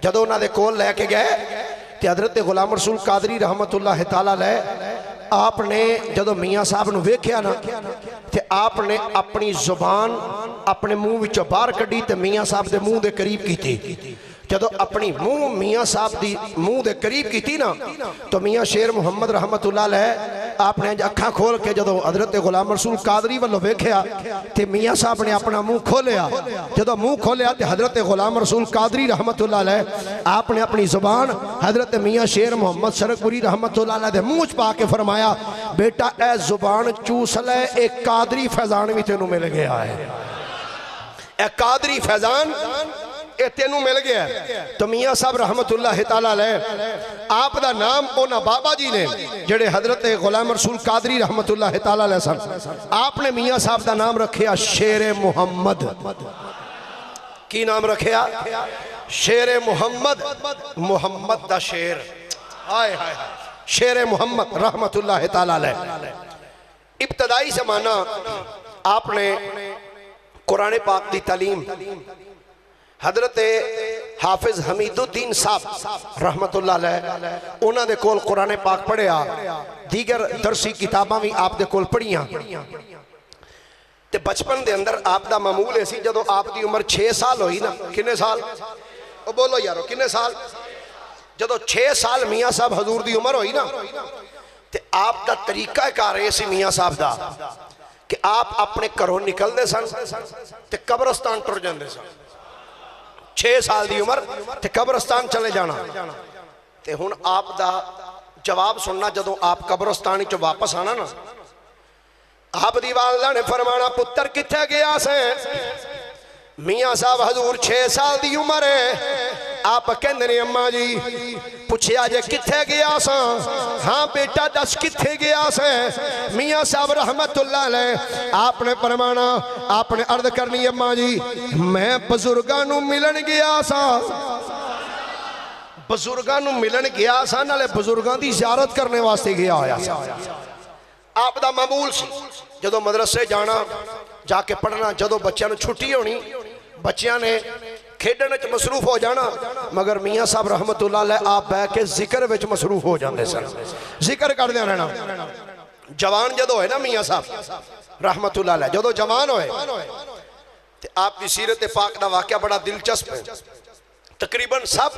जदों उन्हां दे कोल लैके गए ते हजरत गुलाम रसूल कादरी रहमतुल्लाह तआला अलैह आपने जदों मियाँ साहब नूं वेख्या ना ते आपने अपनी जुबान अपने मुंह विचों बाहर कड्डी ते मियाँ साहब दे मुंह दे करीब कीती। जदों अपनी मुंह मियाँ साहब दी मुंह दे करीब कीती ना तो मियाँ शेर मोहम्मद रहमतुल्लाह अलैह आपने अखा खोल के जदों हजरत गुलाम रसूल कादरी वालों वेख्या ते मियाँ साहब ने अपना मुंह खोलिया। जदों मुंह खोलिया तो हजरत गुलाम रसूल कादरी रहमतुल्लाह अलैह आपने अपनी जुबान हजरत मियाँ शेर मोहम्मद शरकपुरी रहमतुल्लाह अलैह दे मुंह च पा के फरमाया बेटा ए जुबान चूस लै एक कादरी फैजान भी तेनू मिल गया है। ए कादरी फैजान ए तेनू मिल गया। तो मियाँ साहब रहमतुल्लाह तआला अलैह आप दा नाम उन्हां बाबा जी ने जेड़े हजरत गुलाम रसूल कादरी रहमतुल्लाह तआला अलैह सन आपने मियाँ साहब दा नाम रखिया शेर मोहम्मद। की नाम रखिया? शेर मोहम्मद, मोहम्मद दा शेर। हाय हाय शेर मोहम्मद रहमतुल्लाह तआला अलैह। इब्तदाई ज़माना आपने कुरान पाक की तालीम हजरत हाफिज हमीदुद्दीन साहब रहमतुल्लाह अलैह उन्हां दे कोल कुरान पाक पढ़िया दीगर दरसी किताबां भी आप दे कोल पढ़ियां ते बचपन दे अंदर आप दा मामूल है सी जदों आप दी उम्र 6 साल होई ना किन्ने साल ओ बोलो यारो किन्ने साल जदों 6 साल मियाँ साहब हजूर दी उम्र होई ना ते आप दा तरीका कार है सी मियाँ साहब दा कि आप अपने घरों निकलते सन ते कब्रस्तान टुर जाते सन। 6 साल की उम्र ते कब्रस्तान चले जाना ते हुण आप दा जवाब सुनना जदों आप कब्रस्तान चो वापस आना ना आप दी वालिदा ने फरमाना पुत्र किथे गया से? मियाँ साहब हजूर 6 साल की उम्र है आप कहंदे ने अम्मा जी पुछया जे किथे गया सा? हाँ बेटा दस किथे गया से? मियाँ साहब रहमतुल्लाह अलैह आपने फरमाना, आपने अर्ज करनी अम्मा जी मैं बुजुर्गां नूं मिलन गया सा, बुजुर्गां नूं मिलन गया सा, नाले बुजुर्गां दी ज़ियारत करने वास्ते गया होया सा। आप दा मामूल सी जदों मदरसे जाना, जाके पढ़ना, जदों बच्चों नूं छुट्टी होनी बच्चों ने खेडण च मसरूफ हो जाना, मगर मियाँ साहब रहमतुल्लाह अलैह आप बह के जिक्र विच मसरूफ हो जाते सन, जिक्र करदे रहना। जवान जदों होए ना मियाँ साहब रहमतुल्लाह अलैह जदों जवान होए ते आपकी सीरत पाक दा वाक़या बड़ा दिलचस्प है। तकरीबन सब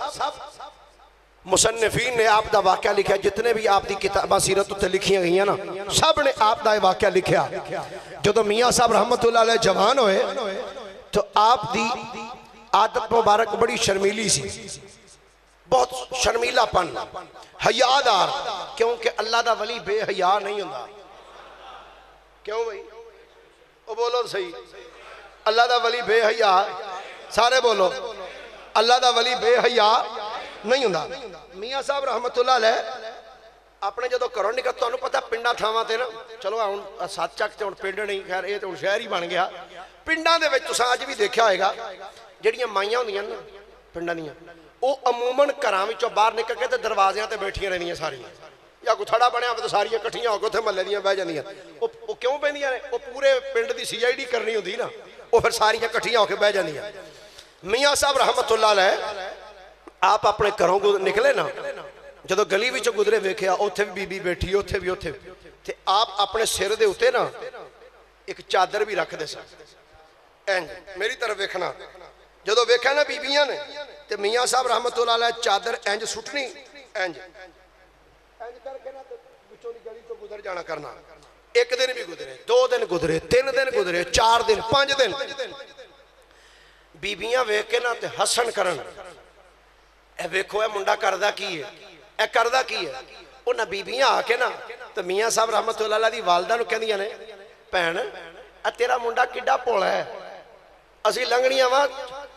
मुसन्निफीन ने आप दा वाक़या लिखा, जितने भी आप दी किताबां सीरत उत्ते लिखियां गई ना सब ने आप दा वाक़या लिखा। जदों मियाँ साहब रहमतुल्लाह अलैह जवान होए तो आप दी आदत मुबारक बड़ी शर्मीली सी, बहुत शर्मीलापन, हयादार, क्योंकि अल्लाह दा वली बेहया नहीं होंदा। क्यों भाई वो बोलो सही, अल्लाह दा वली बेहया, सारे बोलो अल्लाह दा वली बेहया नहीं होंदा। मियाँ साहब रहमतुल्लाह अलैह अपने जो घरों निकल, तुहानूं पता पिंडां थावां ते ना, चलो हुण सच चक ते हुण पिंड नहीं, खैर ये तो हुण शहर ही बन गया। पिंडां दे विच तुसां अज भी देखिया होएगा जिहड़ियां माइयां हुंदियां ना पिंडां दियां, वो अमूमन घरां विचों बाहर निकल के ते दरवाज़ियां ते बैठियां रहिंदियां सारियां, या कोई थड़ा बनिया तो सारियां इकट्ठियां होकर उत्थे महल्ले दियां बह जांदियां। वो क्यों पैंदियां ने? वो पूरे पिंड दी CID करनी हुंदी ना, वो फिर सारियां इकट्ठियां होकर बह जांदियां। मियाँ साहब रहमतुल्लाह अलैह आप अपने घरों निकले ना, जदों गली विचों गुजरे वेख्या उत्थे भी बीबी बैठी, उत्थे भी ते आप अपने सिर दे उत्ते ना एक चादर भी रखते सन, इंज मेरी तरफ वेखना। जदों वेख्या ना बीबियां ने ते मियाँ साहब रहमतुल्लाह अलैह चादर इंज सुटनी, इंज करके ना विचों दी गली तो गुजर जाना करना। एक दिन भी गुजरे, 2 दिन गुजरे, 3 दिन गुजरे, 4 दिन, 5 दिन, बीबियां वेख के ना ते हसन करन, ए वेखो ए मुंडा करदा की है, ए करदा की है। उन्हां बीबियां आके ना ते मियाँ साहब रहमतुल्लाह अलैह दी वालदा नूं कहंदियां ने, भैन आ तेरा मुंडा किड्डा भोला है, असीं लंघणियां वा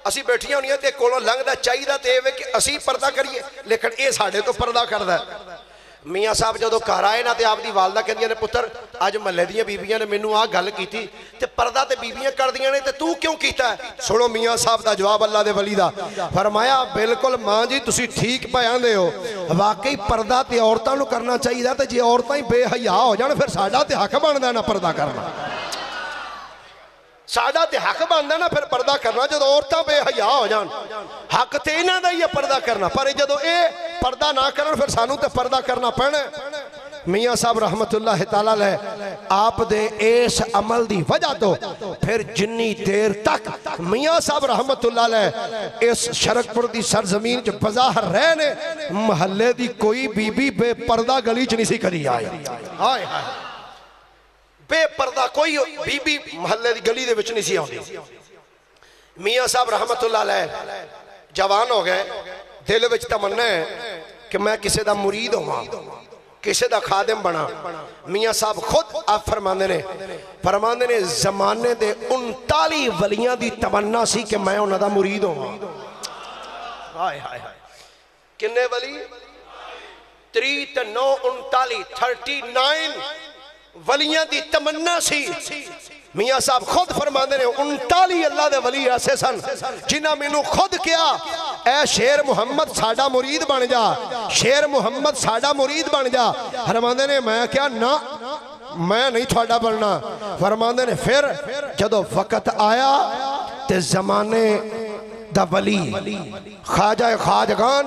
असीं बैठियां होणियां ते कोलों लंघदा चाहिदा ते वे कि असीं पर्दा करिए, लेकिन ये साडे तो पर्दा करदा। मियाँ साहब जदों घर आए ना ते आपदी वालदा कहंदियां ने, पुत्तर अज महल्ले दियां बीबियां ने मैनूं आ गल कीती ते पर्दा ते बीबियां करदियां ने ते तू क्यों कीता है? सुनो मियाँ साहब दा जवाब अल्लाह दे वली दा। फरमाया बिल्कुल मां जी तुसीं ठीक पयांदे हो, वाकई पर्दा ते औरतां नूं करना चाहिदा, ते जे औरतां ही बेहया हो जाण फिर साडा ते हक बनदा ना पर्दा करना, साडा ते हक बनदा ना फिर पर्दा करना। जदों औरतां बेहया हो जाण हक ते इन्हां दा ही है पर्दा करना, पर जदों ये पर्दा ना करन फिर सानू ते पर्दा करना पैना। मियाँ साहब रहमतुल्लाह तआला अलैह आप दे इस अमल दी वजह तो फिर जिन्नी देर तक मियाँ साहब रहमतुल्लाह अलैह इस शरकपुर दी सरजमीन च बज़ाहर रहे ने, महल्ले दी कोई बीबी बेपर्दा गली च नहीं सी कदी आई। हाय हाय, बेपर्दा कोई बीबी महल्ले दी गली दे विच नहीं सी आउंदी। मियाँ साहब रहमतुल्लाह अलैह जवान हो गए, दिल विच तमन्ना है कि मैं किसी दा मुरीद होवां, किसी दा खादिम बना। मियाँ साहब खुद आप फरमांदे ने जमाने दे 39 वलियां दी तमन्ना सी कि मैं उन्हां दा मुरीद होवां। हाय हाय हाय, किन्ने वली? 3 ते 9 39 39 वलियां दी तमन्ना सी। मियाँ साहब खुद फरमांदे ने 39 अल्लाह दे वली ऐसे सन जिन्हां मैनू खुद कहा ऐ शेर मुहम्मद साडा मुरीद बन जा, शेर मुहम्मद साडा मुरीद बन जा। फरमांदे ने मैं क्या ना, मैं नहीं थोड़ा बनना। फरमांदे ने फिर जदों वक्त आया ते जमाने दा वली ख्वाजा खाजगान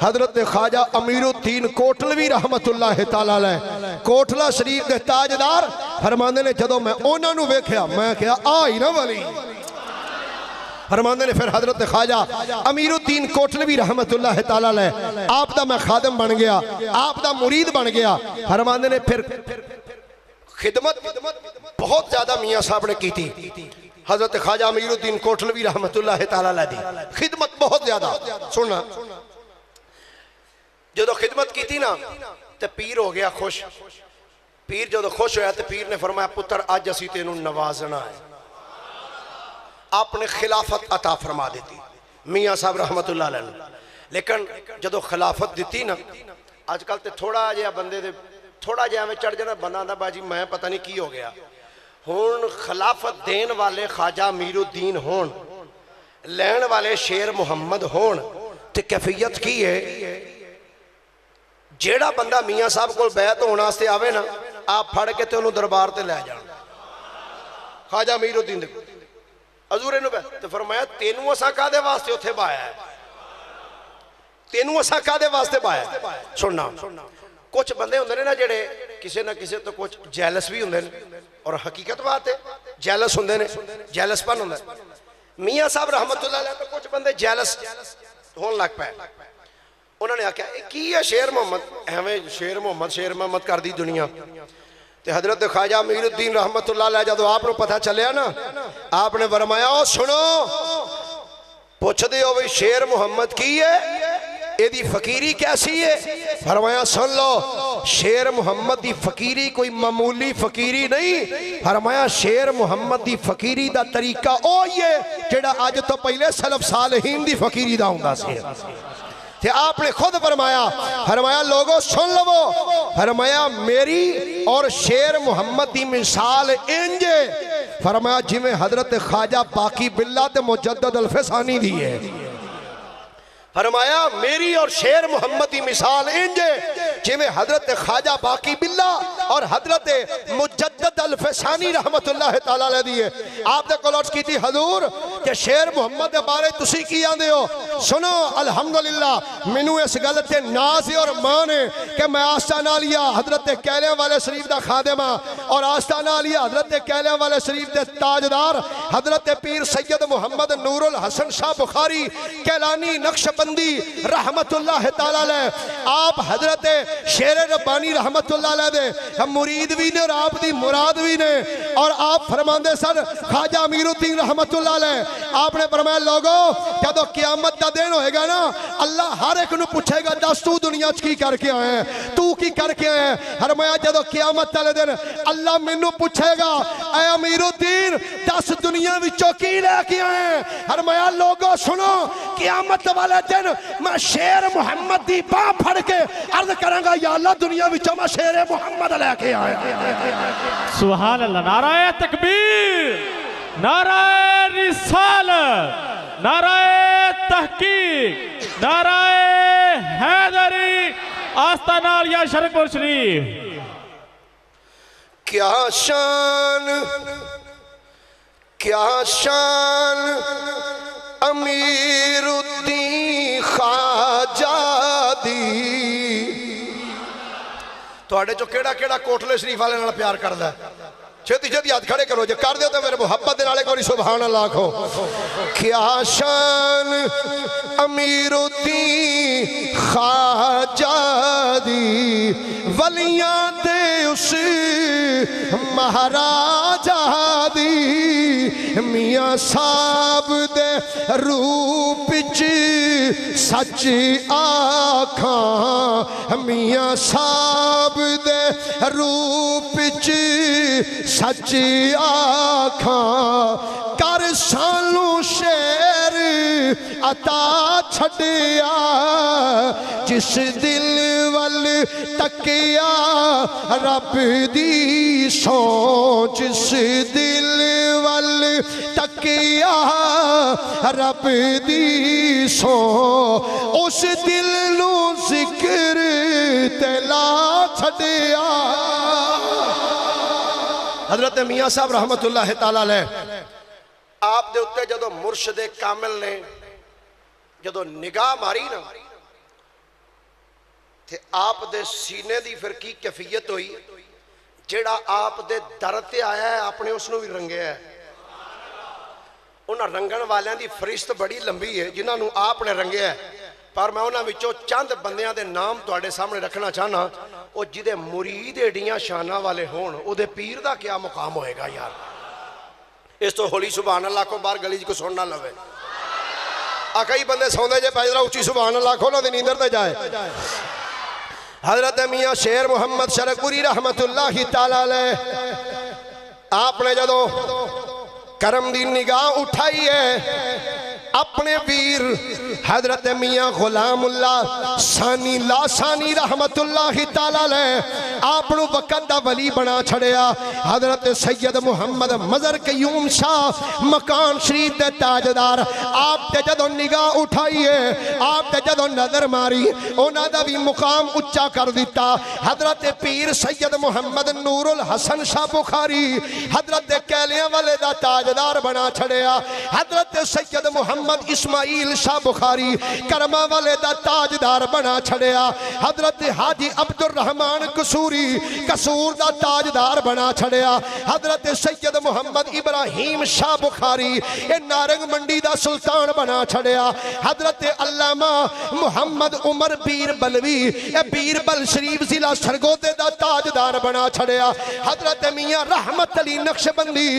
हजरत ख्वाजा अमीरुद्दीन कोटलवी रहमतुल्लाह तआला अलैह कोटला शरीफ के ताजदार फरमांदे ने जदों मैं उन्हां नूं वेख्या मैं क्या आ ही ना वली। फरमांदे ने फिर हजरत ख्वाजा अमीरुद्दीन कोटलवी रहमतुल्लाह तआला अलैह आप दा मैं खादिम बन गया, आप दा मुरीद बन गया। फरमांदे ने फिर खिदमत बहुत ज्यादा मियाँ साहब ने की थी। हजरत ख्वाजा अमीरुद्दीन कोटलवी रहमतुल्लाह तआला अलैह दी खिदमत बहुत ज्यादा। सुनना, जो खिदमत की थी ना तो पीर हो गया खुश। पीर जो खुश होया तो पीर ने फरमाया पुत्र अज असी तेनू नवाजना है, आपने खिलाफत अता फरमा दी। मियाँ साहब रहमतुल्लाह अलैह। लेकिन जदों खिलाफत दी ना, अजकल तो थोड़ा जहा बंदे दे थोड़ा जहा चढ़ जाना, बंदा आंदा बाजी मैं पता नहीं की हो गया। हुण खिलाफत देन वाले ख्वाजा अमीरुद्दीन होण, लैण वाले शेर मुहम्मद होण, ते कैफियत की है। जेड़ा बंदा मियाँ साहब को बैत होने वास्ते आवे ना, आप फड़ के ते उन्होंने दरबार ते लै जाना। ख्वाजा अमीरुद्दीन दे हजूर इहनूं ते फरमाया तेनू असां कादे वास्ते उत्थे पाया है, तेनू असां कादे वास्ते पाया है। सुनना, कुछ बंदे हुंदे ने ना जेड़े किसी ना किसी तो कुछ जैलस भी हुंदे ने, और हकीकत बात है जैलस हुंदे ने, जैलसपन हुंदा। मियाँ साहब रहमतुल्लाह अलैह तो कुछ बंदे जैलस होने लग पे। उन्होंने आख्या की है शेर मोहम्मद, एवें शेर मोहम्मद कर दी दुनिया। ते हजरत ख्वाजा अमीरुद्दीन रहमतुल्लाह अलैह जदों आपको पता चलिया ना, आपने फरमाया ओ सुनो, पुछदे हो भी शेर मुहम्मद की है, एदी फकीरी कैसी है? फरमाया सुन लो, शेर मुहम्मद दी फकीरी कोई मामूली फकीरी नहीं। फरमाया शेर मुहम्मद दी फकीरी दा तरीका ओ ये जेड़ा अज तो पहले सलफ सालहीन दी फकीरी दा हुंदा सी। ते आपने खुद फरमाया लोगों सुन लो, फरमाया मेरी और शेर मुहम्मद की मिसाल इंज, फरमाया जिमें हजरत ख्वाजा बाकी बिल्ला ते मुजद्दद अल्फसानी दी है। फरमाया मेरी और शेर मुहम्मद की मिसाल इंज जिमें हजरत ख्वाजा बाकी बिल्ला और हजरत मुजद्दद अल्फसानी रहमतुल्लाह तआला अलैह दी है। आपने कोलर्स की थी हजूर कि शेर मुहम्मद के बारे तुसी की आंदे हो? सुनो अल्हम्दुलिल्लाह, मैनू इस गल ते नाज और मान है कि मैं आस्ताना आलिया हजरत कैलियां वाले शरीफ का खादिम हाँ, और आस्ताना आलिया हजरत कैलियां वाले शरीफ के ताजदार हजरत पीर सैयद मुहम्मद नूरुल हसन शाह बुखारी कैलानी नक्शबंदी रहमतुल्लाह तआला अलैह, आप हजरत शेर रब्बानी रहमतुल्लाह अलैह दे मुरीद भी ने और आप दी मुराद भी ने। और आप फरमांदे सर ख्वाजा अमीरुद्दीन रहमतुल्लाह अलैह, आपने फरमाया लोगों जदों क़यामत दा दिन होएगा ना, अल्लाह हर एक नूं पूछेगा दस तू दुनिया च की करके आया है, तू की करके आया है। फरमाया जदों क़यामत वाले दिन अल्लाह मैनू पूछेगा ऐ अमीरुद्दीन दस दुनिया विचों की लेके आए? फरमाया लोगों सुनो, क़यामत वाले दिन मैं शेर मुहम्मद दी बाह फड़ के अर्ज करांगा या अल्लाह दुनिया विचों मैं शेर मुहम्मद लेके आया। सुभान अल्लाह। नाराए तकबीर, नाराए रिसालत, नाराए तहकीक, नाराए हैदरी, आस्ताना आलिया शरफपुर शरीफ। क्या शान अमीरुद्दीन ख्वाजा दी। तुहाडे चो केड़ा केड़ा कोटले शरीफ वाले नाल प्यार करदा? छेती छेती हाथ खड़े करो, जे कर दियो तो मेरे मुहब्बत दे नाले कोई सुभान अल्लाह आखो। क्या शान अमीरुद्दीन ख्वाजा दी, वलियां दे उस महाराजा दी, मियाँ साहब दे रूप च सच आखां, मियाँ साहब दे रूप च सच आखां, कर सानू शेर अता छड़िया, जिस दिल वल तकिया रब दी सौ, जिस दिल वल तकिया रब दी सौ, उस दिल नू जिक्र तेला छड़िया। हजरत मियाँ साहब रहमतुल्लाह तआला अलैह, आप दे उत्ते जदों मुर्शद कामिल ने जदों निगाह मारी ना, ते आप दे सीने दी फिर की कैफियत हुई, जेड़ा आप दे दर ते आया है आपने उसनों भी रंगया है। उन्हां रंगण वालियां दी फरिश्त बड़ी लंबी है जिन्होंने आपने रंगया है, पर मैं उन्हां विचों चंद बंदियां दे नाम तुहाडे सामने रखना चाहना, वो जिदे मुरीद एडियां शाना वाले होण, उहदे पीर दा क्या मुकाम होएगा यार। इस तो होली सुभान अल्लाह को बाहर गली को सुन ना लवे। कई बंदे सौंदे जे पैजरा उच्ची सुभान अल्लाह को ना दी नींदर ते जाए। हजरत मियाँ शेर मुहम्मद शरकपुरी रहमतुल्लाह तआला अलैह, आपने जदों करम दी निगाह उठाई है अपने वीर हजरत मियाँ गुलामुल्लाह सानी लासानी रहमतुल्लाहि ताला अलैह आपनू वक़्त दा वली बना छड़िया। हजरत सैयद मुहम्मद मज़र कयूम शाह मकान शरीफ दे ताजदार आप ते जदों निगाह उठाइए आप ते जदों नजर मारी उन्हां दा भी मुकाम उच्चा कर दिता। हजरत पीर सैयद मुहम्मद नूरुल हसन शाह बुखारी हजरत कैलियां वाले दा ताजदार बना छड़िया। हजरत सैयद मुहम्मद इस्माइल शाह बुखारी करमा वाले दा ताजदार बना छड़िया। हजरत हाजी अब्दुल रहमान कसूरी कसूर दा ताजदार बना छड़िया। हजरत सैयद मुहम्मद इब्राहिम शाह बुखारी ए नारंग मंडी दा सुल्तान बना छड़िया। हजरत अल्लामा मुहम्मद उमर बीर बलवी ए बीरबल शरीफ जिला सरगोदे दा ताजदार बना छड़िया। हजरत मियाँ रहमत अली नक्शबंदी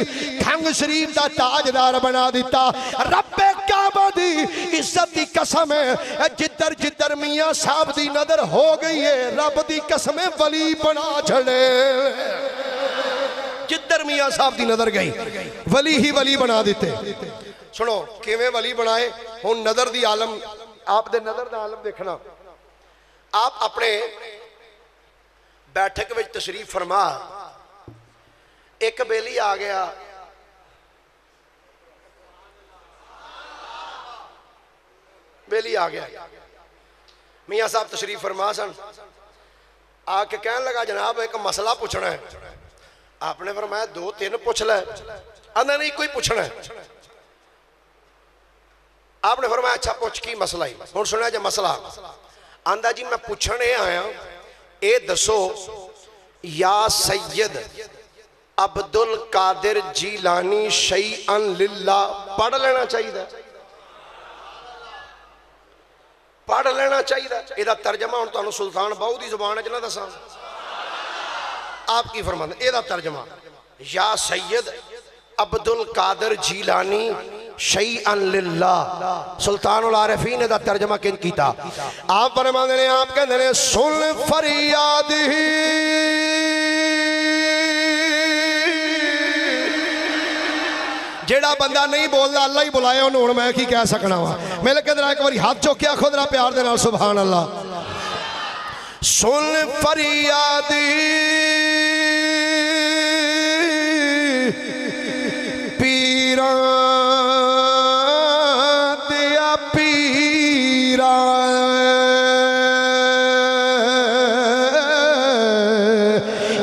खंग शरीफ दा ताजदार बना दिता। रब्बे काबा दी इज्जत दी कसम है जिधर जिधर मियाँ साहब दी नजर हो गई है रब दी कसम वली बना छड़े। जिधर मियाँ साहब दी नजर गई वली ही वली बना देते। सुनो किवें वली बनाए हुण नजर दी आलम आप दे नजर दा आलम देखना। आप अपने बैठक विच तशरीफ फरमा एक बेली आ गया बेली आ गया मियाँ साहब तशरीफ फरमा सन आके कहने लगा जनाब एक मसला पूछना है। आपने फरमाया दो तीन पूछ ले आंदा नहीं कोई पूछना है। आपने फरमाया अच्छा पूछ की मसला ही हुण सुनिया जे मसला आंदा जी मैं पूछने आया ए दसो या सैयद अब्दुल कादिर जीलानी शैअन लिल्लाह पढ़ लेना चाहिए पढ़ लेना चाहिए। एदा तर्जमा हुण तुहानूं सुल्तान बाहू दी जुबान च ना दसां आप की फरमांदे एदा तर्जमा या सैयद अब्दुल कादिर जीलानी शैअन लिल्लाह सुल्तानुल आरिफीन दा तर्जमा किन कीता। आप फरमांदे ने आप कहंदे ने सुन फरियाद जेड़ा बंदा नहीं बोलता अल्लाह ही बुलाए उन्होंने हुण मैं की कह सकना वा। मेरे कहते एक बार हाथ चुकिया खुद रा प्यार दे नाल सुभान अल्लाह। सुन फरियाद पीरा दिया पीरा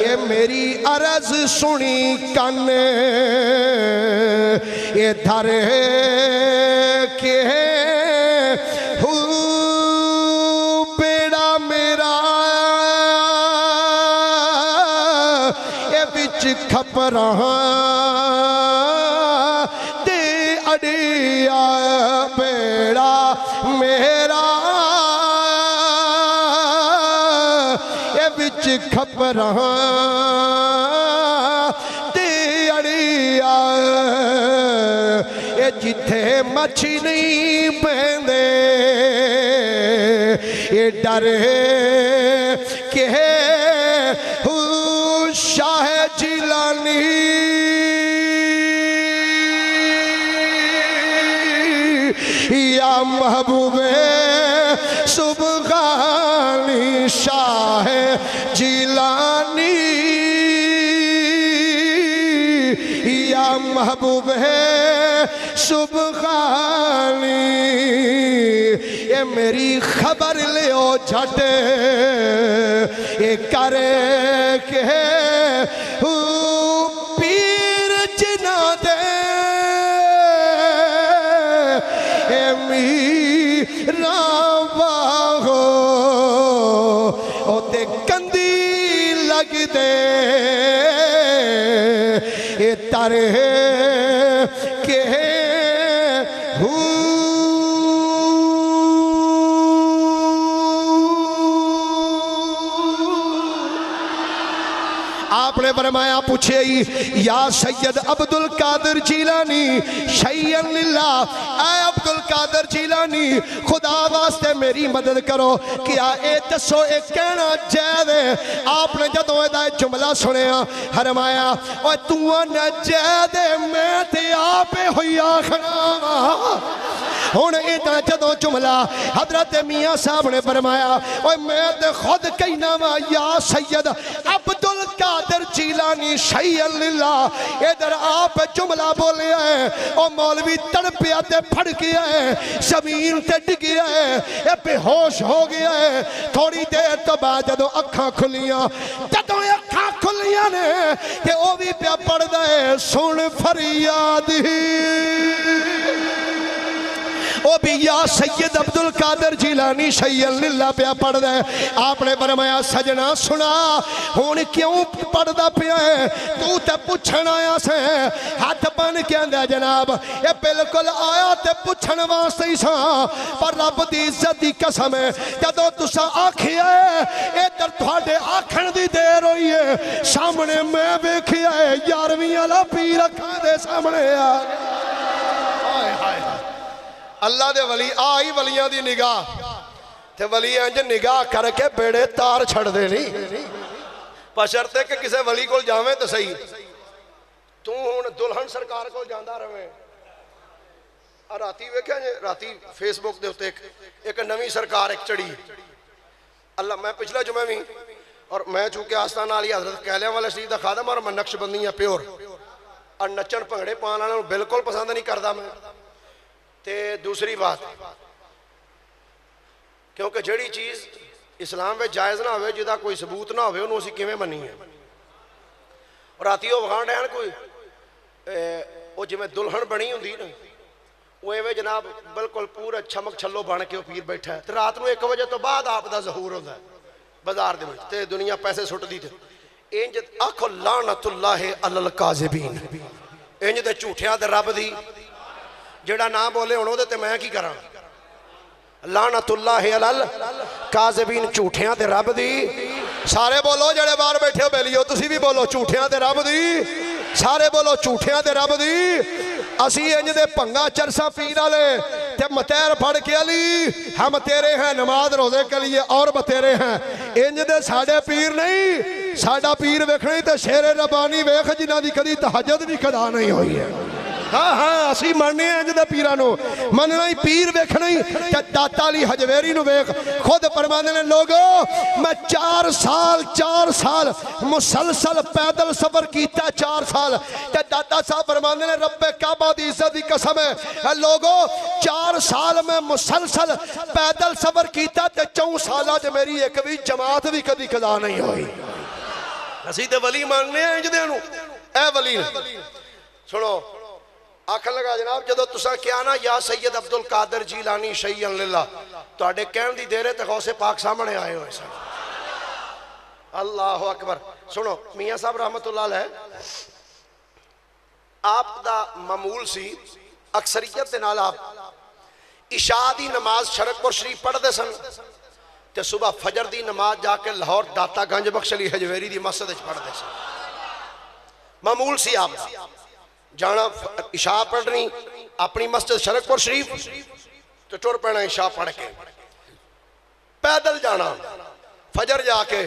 ये मेरी अर्ज सुनी कन्ने ये धर के बेड़ा मेरा ये बिच खपरा दे अड़िया बेड़ा मेरा ये बिच खपरा जिथे मच्छी नहीं बहंदे ये डर के शाह जिलानी या महबूबे सुबहानी शाह जिलानी या महबूब है सुबहानी ये मेरी खबर लियो झट ये करे के पीर जिना दे मीरा बाहो ओते कंदी लग दे ये तारे के आपने फरमाया पूछे या सैयद अब्दुल कादिर जीलानी शैअन लिल्लाह ऐ अब्दुल कादिर जीलानी खुदा वास्ते मेरी मदद करो क्या ए दसो ए कहना जायज़ है। आपने जदों एदा जुमला सुनिया फरमाया और तू न जायज़ मैं ते आपे होई आखना हुण इदा जदों जुमला हजरत मियाँ साहब ने फरमाया ओए मैं ते खुद कहना वा या सैयद अब्दुल कादिर जीलानी शैय्यन लिल्लाह। इधर आप जुमला बोले है ओ मौलवी तड़पिया ते फड़ गया है, जमीन ते डिग गया है, ये बेहोश हो गया है। थोड़ी देर तो बाद जदों अखां खुलियां, जदों अखां खुलियां ने ते ओ भी पिया पढ़दा है सुन फरियाद ही ओ भी या सैयद अब्दुल कादिर जीलानी शैय्यन लिल्लाह पिया पढ़दा है। आपने फरमाया सजना सुना हुण क्यों पढ़दा पिया है, तू ते पुछण आया से। हाथ बन के आंदा जनाब ये बिल्कुल आया ते पुछण वास्ते ही सा, पर रब दी इज्जत दी कसम है जदों तुसा आखिया इधर तुहाडे आखण दी देर होई है, सामने मैं वेखिया है 11वीं वाला पीर अखां दे सामने आ गया। अल्लाह दे वली आई वलियां दी निगाह ते वली इंज निगाह करके बेड़े तार छड़दे नहीं, बशर्ते कि किसी वली कोल जावे तो सही। तू हुण दुल्हन सरकार कोल जांदा रहे। राती वेख्या जे राती फेसबुक दे उत्ते एक नवी सरकार एक चढ़ी अल्लाह। मैं पिछला जुमे भी और मैं चूंकि आस्ताना अली हजरत कैलियां वाले शरीफ दा खादम और मैं नक्शबंदी है प्योर और नचन भंगड़े पाने वालों बिल्कुल पसंद नहीं करता मैं। ते दूसरी बात क्योंकि जिहड़ी चीज़ इस्लाम में जायज़ ना हो जिहदा कोई सबूत ना हो उन्होंने असीं किवें मन्नीए। और राती वो विखाण डैन कोई वो जिवें दुल्हन बनी हुंदी ना वो इवें जनाब बिल्कुल पूरा चमक छल्लो बन के पीर बैठा है। तो रात को 1 बजे तो बाद आप दा ज़हूर होंदा है बाजार दे विच ते दुनिया पैसे सुट्टदी ते इंज आखो लानतुल्लाहि अलल काज़िबीन। इंज दे झूठियां ते रब दी जेड़ा ना बोले हुण ओहदे ते मैं की करां। लानतुल्लाहि अलल काज़िबीन झूठियां ते रब दी। सारे बोलो जेड़े बाहर बैठे हो बेलियो तुसी भी बोलो झूठियां ते रब दी। सारे बोलो झूठियां ते रब दी। असी इंज दे भंगा चरसा पीर वाले ते मतैर फड़ के अली हम तेरे हैं नमाज रोजे के लिए और बतेरे हैं। इंज दे साडे पीर नहीं, साडा पीर वेखना ही ते शेरे रब्बानी वेख जिन्हां दी कदी तहज्जुद भी कदा नहीं हुई है। हाँ हाँ असी मनने इंज दे पीरां नूं मनना ही पीर वेखना ही ते दाता अली हजवेरी नूं वेख खुद फरमांदे ने लोगो मैं 4 साल मुसलसल पैदल सफर कीता 4 साल ते दाता साहब फरमांदे ने रब्बे काबा दी इज्जत दी कसम है लोगो 4 साल में मुसलसल पैदल सफर कीता ते 4 साल च मेरी एक भी जमात भी कदी कदा नहीं हुई। असी ते वली मानने इंज दे नूं ए वली सुनो आखन लगा जनाब जदों तुसा क्या ना या सैयद अब्दुल कादिर जीलानी शैय्यन लिल्लाह तुहाडे कहण दी देर है ते गौसे पाक सामने आए हुए सन। अल्लाह अकबर। सुनो मियाँ साहब रहमतुल्लाह अलैह आप दा मामूल सी अक्सरियत दे नाल आप इशा दी नमाज शरकपुर शरीफ पढ़ते सन ते सुबह फजर दी नमाज जाके लाहौर दाता गंज बख्श अली हजवेरी दी मस्जिद च पढ़ते सन। मामूल सी आप जाना इशा पढ़नी अपनी मस्जिद शरकपुर शरीफ तो टुर पैना इशा पढ़ के पैदल जाना फजर जाके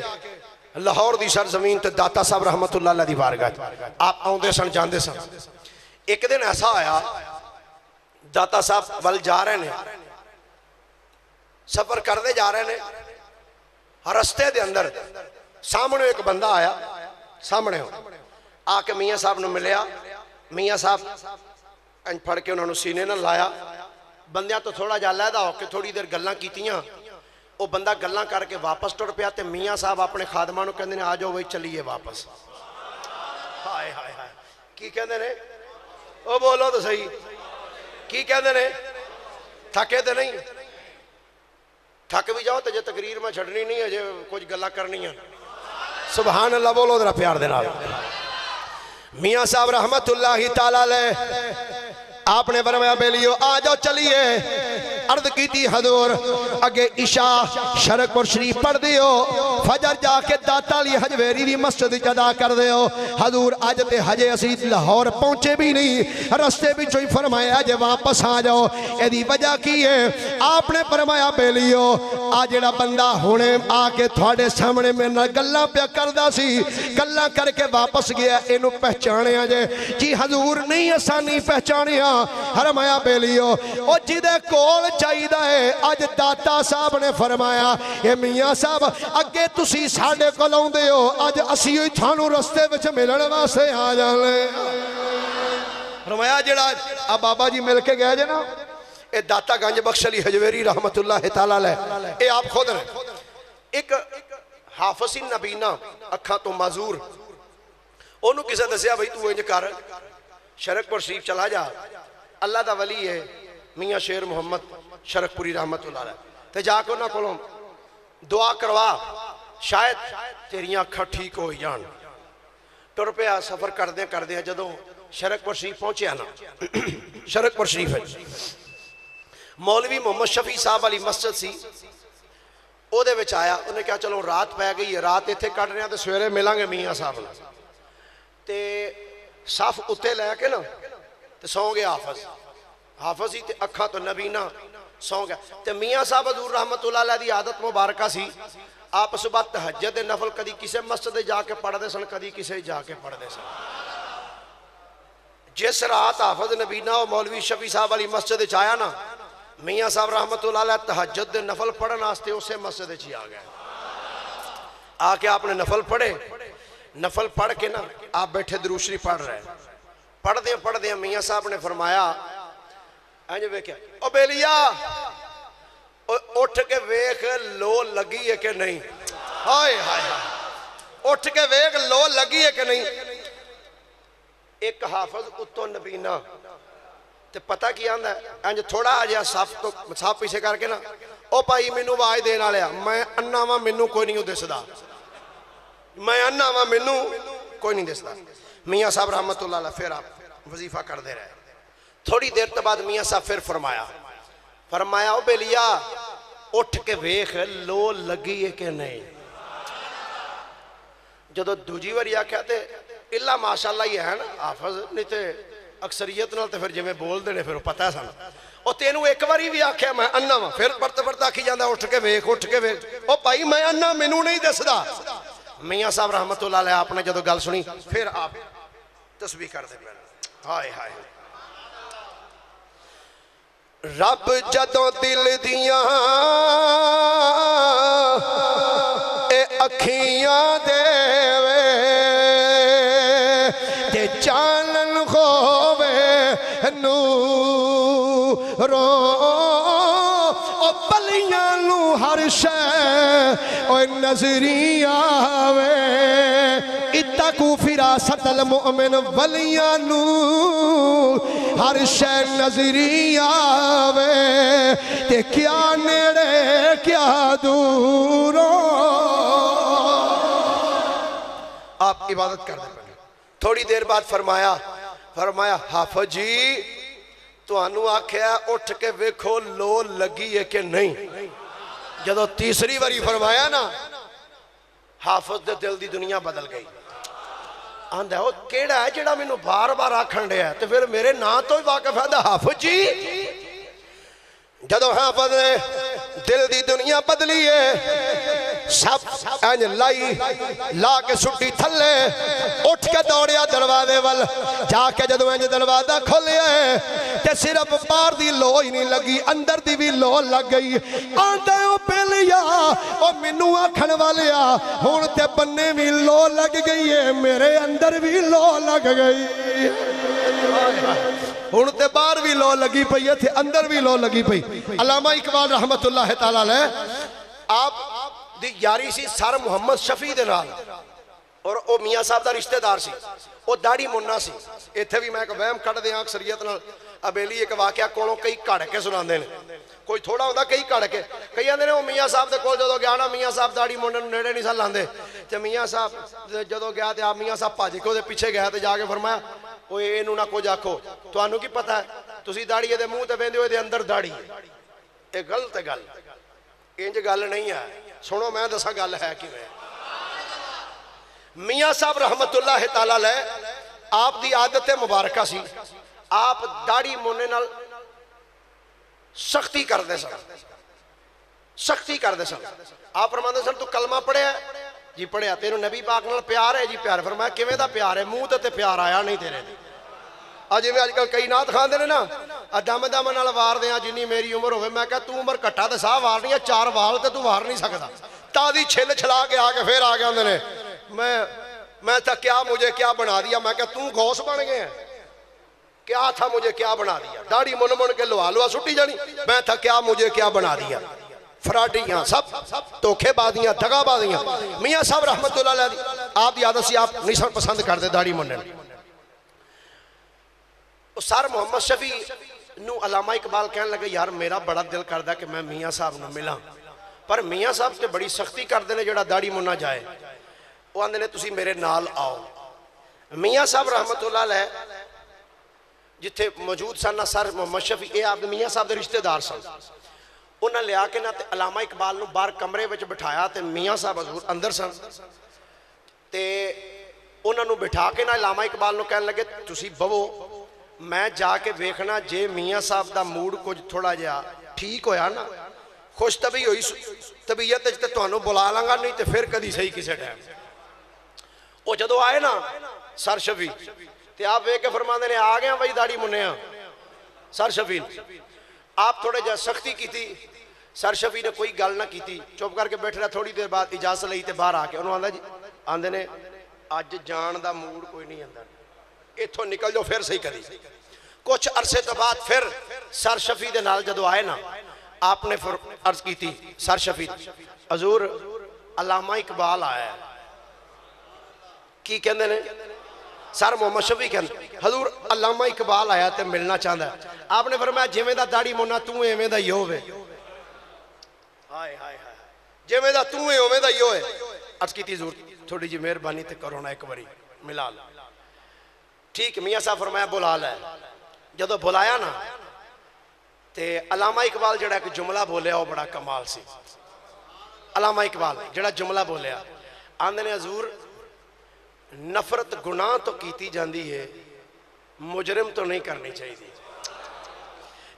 लाहौर दी सरजमीन ते दाता साहब रहमतुल्लाह अलैह दी बारगाह आप आउंदे सन जांदे सन। एक दिन ऐसा आया दाता साहब वल जा रहे ने सफर करते जा रहे ने रस्ते दे अंदर सामने एक बंदा आया सामने आके मियाँ साहब ने मिलिया। मियाँ साहब इंज फड़ के उन्होंने सीने न लाया बंदियां तो थोड़ा जा लैदा होके थोड़ी देर गल्लां कीतियां वो बंदा गल्लां करके वापस टुर पिया ते मियाँ साहब अपने खादमां नूं कहंदे ने आ जाओ बई चलीए वापस। हाय हाय हाय की कहंदे ने ओ बोलो तो सही की कहंदे ने थके तो नहीं थक भी जाओ तो जे तकरीर में छड़नी नहीं है जे कुछ गल्लां करनियां। सुभान अल्लाह बोलो जरा प्यार दे नाल। मियाँ साहब रहमतुल्लाहि ताला अलैह आपने फरमाया बेलियो आ जाओ चलिए अर्द की हजूर अगे इशा शरकपुर शरीफ पढ़ दियो, फजर जाके दाता अली हजवेरी दी मस्जिद अदा कर दियो। हजूर अज ते हजे असी लाहौर पहुंचे भी नहीं, रस्ते विचों ही फरमाया जे वापस आ जाओ। यदी वजह की है? आपने फरमाया बेलियो आ जेड़ा बंदा हुणे आके थोड़े सामने मेरे नाल गल्लां पिया करदा सी, गल्लां करके वापस गया, इनू पहचानिया जे? जी हजूर नहीं, असा नहीं पहचानिया। फरमाया बेलियो ओ जिदे कोल चाहिदा है, अज दाता साहब ने फरमाया ए मियां साहब अगे तुसी साडे कोल आउंदे हो, अज असी ही थानू रस्ते विच मिलण वास्ते आ जाने। फरमाया जेड़ा आ बाबा जी मिल के गए जे ना, ए दाता गंज बख्श अली हजवेरी रहमतुल्लाह तआला अलैह, ए आप खुद ने एक हाफसी नबीना अखां तो माजूर, ओनू किसे दसिया भाई तू इंज कर शरकपुर शरीफ चला जा, अल्लाह दा वली है मियां शेर मुहम्मद शरकपुरी रहमतुल्लाह अलैह, ते जाके उन्हां कोलों दुआ करवा, शायद तेरियां अखां ठीक हो जान। टुर पिया सफर करदे करदे जदों शरकपुर शरीफ पहुंचया ना, शरकपुर शरीफ है मौलवी मोहम्मद शफी साहब वाली मस्जिद सी, ओदे विच आया, उन्हें कहा चलो रात पै गई है, रात इत्थे कट रहे हैं तो सवेरे मिलांगे मियां साहब नाल। ते सफ उत्ते लैके ना ते सौ गया हाफज, हाफज ही ते अखां तो नबीना सौ गया। ते मियां साहब हजूर रहमतुल्लाह अलैह दी आदत मुबारका सी, आप सुबह तहज्जुद दे नफल कदी किसी मस्जिद जाके पढ़ते सन, कदी किसी जाके पढ़ते सन। जिस रात हाफज नबीना और मौलवी शफी साहब वाली मस्जिद आया ना, मियां साहब रहमतुल्लाह अलैह तहज्जुद दे नफल पढ़न वास्ते उसे मस्जिद ही आ गए। आके आपने नफल पढ़े, नफल पढ़ के ना आप बैठे दुरूद शरीफ पढ़ रहे, पढ़दे पढ़दे मियां साहब ने फरमाया इंज वेख्या ओ बेलिया उठ के वेख लो लगी है कि नहीं, हाय हाय उठ के वेख लो लगी है कि नहीं। एक हाफज उत्तों नबीना ते पता की आंदा इंज थोड़ा जिहा सफ तो सफ पीछे करके ना, ओ भाई मैनू आवाज देने वाले, मैं अन्ना वा मैनू कोई नहीं दिसदा, मैं अन्ना वा मैनू कोई नहीं दिसदा। मियां साहब रहमतुल्लाह अलैह फिर आप वजीफा करते रहे। थोड़ी देर तो बाद मियां साहब फिर फरमाया, फरमाया ओ बेलिया उठ के वेख लो लगी है कि नहीं। जो दूजी बारी आख्या तो इला माशाअल्लाह ही है ना हाफज, नहीं तो अक्सरीयत नाल तो फिर जिवें बोलते हैं फिर पता है सन। और तेनू एक बारी भी आख्या मैं अन्ना वा, फिर पढ़ते पढ़ते आखी जाता उठ के वेख उठ के वेख, ओ भाई मैं अन्ना मैनू नहीं दसदा। मियां साहब रहमतुल्लाह अलैह आपने जो गल सुनी फिर आप तस्बीह करते पे, हाय हाय रब जदों दिल दियां ए अखियां देवे ते चानन होवे नूरो, ओ बलियां नू हर शै ओ नजरी आवे, इत्तकू फिरासतल मुमिन वलियां नू हर शै नजरी आवे, ते क्या नेड़े क्या दूरो। आप इबादत कर दे। थोड़ी देर बाद फरमाया, फरमाया हाफज जी तुहानू आख्या उठ के वेखो लो लगी है कि नहीं। जदों तीसरी बारी फरमाया ना, हाफज दे दिल दी दुनिया बदल गई। आंदा वो केड़ा है जेड़ा मैनू बार बार आखन दिया, तो फिर मेरे नाम तो ही वाकिफ है हाफज जी। जदों हाफज ने दिल दी दुनिया बदली है, सब इंज लाई ला के सुट्टी थले, उठ के दौड़िया दरवाजे वाल, जाके जदों इंज दरवाजा खोलिया ते सिर्फ बाहर दी लो ही नहीं लगी, अंदर दी भी लो लग गई। आंदा ओ बेलिया ओ मैनू आखण वालिया हुण ते बन्ने भी लो लग गई है, मेरे अंदर भी लो लग गई, हुण ते बाहर भी लो लगी पई है, अंदर भी लो लगी पई। अल्लामा इकबाल रहमतुल्लाह तआला अलैह आप दी यारी सी सर मुहम्मद शफी दे नाल, और वो मियां साहब का रिश्तेदार सी, वो दाढ़ी मुन्ना सी। इत्थे भी मैं एक वहम कढ़ दियां अक्सरीयत नाल, अबेली एक वाकया कोलों कई घड़ के सुनाते हैं, कोई थोड़ा होंदा कई घड़ के, कई आंदे ने वो मियां साहब दे कोल जदों गया ना, मियां साहब दाढ़ी मुंडे नूं नेड़े नहीं सन लांदे, ते मियां साहब जदों गया ते आप मियां साहब भज के ओहदे पिछे गया ते जाके फरमाया ओए इहनूं ना कुछ आखो, तुहानूं की पता है तुसीं दाढ़ी दे मूँह ते वेंदे हो, इहदे अंदर दाढ़ी है। ये गलत है गल, इंज गल नहीं है। सुनो मैं दसा गल है किवें। मियाँ साहब रहमतुल्लाह तआला अलैह आप दी आदत मुबारका सी, आप दाढ़ी मुन्ने नाल सख्ती करते सन, सख्ती करते सन। आप फरमाते सन तू कलमा पढ़िया जी? पढ़िया। तेनू नबी पाक नाल प्यार है जी? प्यार। फरमाया किवें दा प्यार है? मुंह ते प्यार आया नहीं तेरे। अज जिवें अजकल कई नात खांदे ने ना, दम दम नाल वार दें जिन्नी मेरी उम्र होवे। मैं कहा तू उम्र घट्टा ते साह वारनी है, 4 वाल ते तू वार नहीं सकता। तादी छिल छला के आके फिर आ गए होंदे ने मैं था क्या मुझे क्या बना दिया। मैं कहा तू गौस बन गया, क्या था मुझे क्या बना दिया? दाढ़ी मुन मुन के लुआ लुआ सुटी जानी। मैं था क्या मुझे क्या बना दिया? फराडियां सब धोखेबाजियां दगाबाजियां। मियाँ साहब रहमतुल्लाह अलैह आप दी आदत सी, आप नहीं सब पसंद करते दाढ़ी मुन्ने। सर मोहम्मद शफी नू अलामा इकबाल कहने लगे यार मेरा बड़ा दिल करता कि मैं मियाँ साहब नू मिला, पर मियाँ साहब से बड़ी सख्ती करते हैं जोड़ा दाढ़ी मुन्ना जाए। वो आंदे ने तुसी मेरे नाल आओ। मियाँ साहब रहमतुल्लाह अलैह जिथे मौजूद सन ना सर मोहम्मद शफी, ये आप मियाँ साहब के रिश्तेदार सन। उन्हें लिया के ना अलामा इकबाल नू बाहर कमरे में बिठाया, तो मियाँ साहब हजूर अंदर सन। तो उन्होंने बिठा के ना अलामा इकबाल नू कहने लगे तुसी बवो, मैं जाके वेखना जे मियाँ साहब का मूड कुछ थोड़ा जहा ठीक होया ना, खुश तबी हुई तबीयत तो तुहानू बुला लांगा, नहीं तो फिर कभी सही किसी टाइम। वो जदों आए ना सर शफी, तो आप वेख के फरमाते ने आ गया बई दाढ़ी मुन्निया। सर शफी आप थोड़े जहा सख्ती की थी, सर शफी ने कोई गल ना की, चुप करके बैठे रहा। थोड़ी देर बाद इजाजत ली तो बाहर आके उन्होंने आंदा जी आंदे ने अज जान का मूड कोई नहीं आंदा, इथों निकल जाओ फिर सही करी। कुछ अरसे तो बाद फिर सर शफी दे नाल जदों आए ना, आपने फिर अर्ज की थी सर शफी हजूर अलामा इकबाल आया। की कहंदे ने? सर मोहम्मद शफी कहते हजूर अलामा इकबाल आया तो मिलना चाहता है। आपने फरमाया जिवें दा दाढ़ी मुन्ना तू एवें दा ही होवे। हाय हाय हाय, जिवें दा तू है उवें दा ही होए। अर्ज की हजूर थोड़ी जी मेहरबानी तो करो ना, एक बारी मिला लो। ठीक मियाँ साहब फरमाया बुला लै। जदों बुलाया ना तो अलामा इकबाल जड़ा एक जुमला बोलिया वो बड़ा कमाल सी। अलामा इकबाल जड़ा जुमला बोलिया, आंदे ने हजूर नफरत गुनाह तो की जाती है, मुजरिम तो नहीं करनी चाहिए।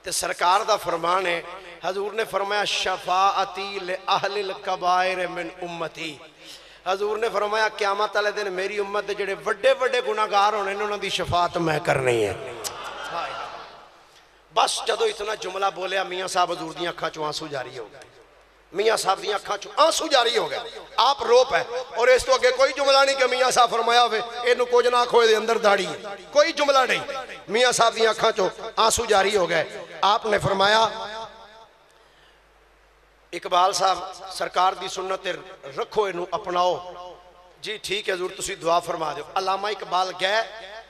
तो सरकार का फरमान है, हजूर ने फरमाया शफाअती ले अहलिल कबाइर मिन उम्मती। हजूर ने फरमाया क़यामत वाले दिन मेरी उम्मत के जेडे वड्डे वड्डे गुनाहगार होने उन्हों की शफात मैं करनी है। बस जदों इतना जुमला बोलिया मियाँ साहब हजूर दी अखां चों आंसू जारी हो गए। मियाँ साहब दी अखां चों आंसू जारी हो गए, आप रो पे। और इस तो अगे कोई जुमला नहीं कि मियाँ साहब फरमाया हो इनू कुछ ना खोए दे अंदर दाढ़ी है, कोई जुमला नहीं। मियाँ साहब दी अखां चों आंसू जारी हो गए। आपने फरमाया इकबाल साहब सरकार की सुन्नत रखो, इनू अपनाओ। जी ठीक है हजूर तुसी दुआ फरमा दो। अलामा इकबाल गए,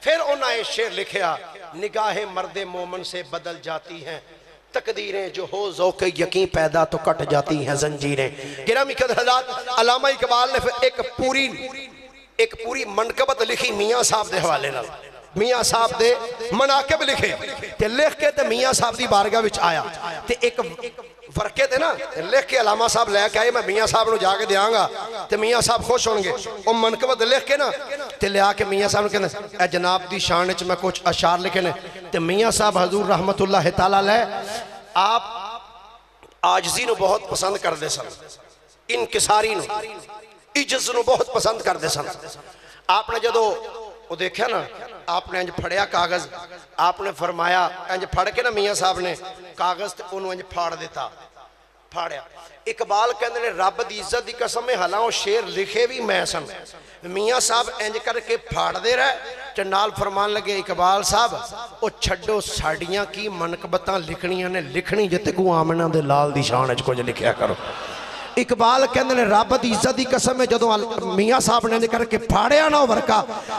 फिर उन्हें शेर लिखिया निगाहें मर्दे मोमन से बदल जाती हैं, तकदीरें जो हो ज़ौक़ यकीन पैदा तो कट जाती हैं जंजीरें। गिरामी हज़रात अलामा इकबाल ने फिर एक पूरी मनकबत लिखी मियाँ साहब के हवाले नाल। मियाँ साहब दे मनाकिब लिखे ते लिख के ते मियाँ साहब की बारगाह विच आया ते एक फरके ते ना लिख के अलामा साहब लैके आए, मैं मियाँ साहब को जाके देंगा तो मियाँ साहब खुश होंगे। वो मनकबत लिख के ना ते लिया के मियाँ साहब कहते जनाब की शान च मैं कुछ अशार लिखे ने। तो मियाँ साहब हजूर रहमतुल्लाह तआला अलैह आप आजजी नूं बहुत पसंद करते सन, इनकिसारी नूं इज्जत नूं बहुत पसंद करते सन। आपने जदों वो देखा ना, आपने इंज फड़िया कागज़, आपने फरमाया इंज फड़ के ना मियाँ साहब ने कागज़ तो उन्होंने इंज फाड़ दिता, फाड़िया। इकबाल कहते ने रब की इज्जत की कसम है, हालां वो शेर लिखे भी मैं सन। मियाँ साहब इंज करके फाड़ते रहे ते नाल फरमान लगे इकबाल साहब वो छड्डो साड़ियाँ की मनकबतां लिखनियां ने, लिखनी जिते को आमना दे लाल दी शान च कुछ लिखिया करो। इकबाल कहते ने रब की इज्जत की कसम है, जो मियाँ साहब ने करके फाड़िया ना वर्का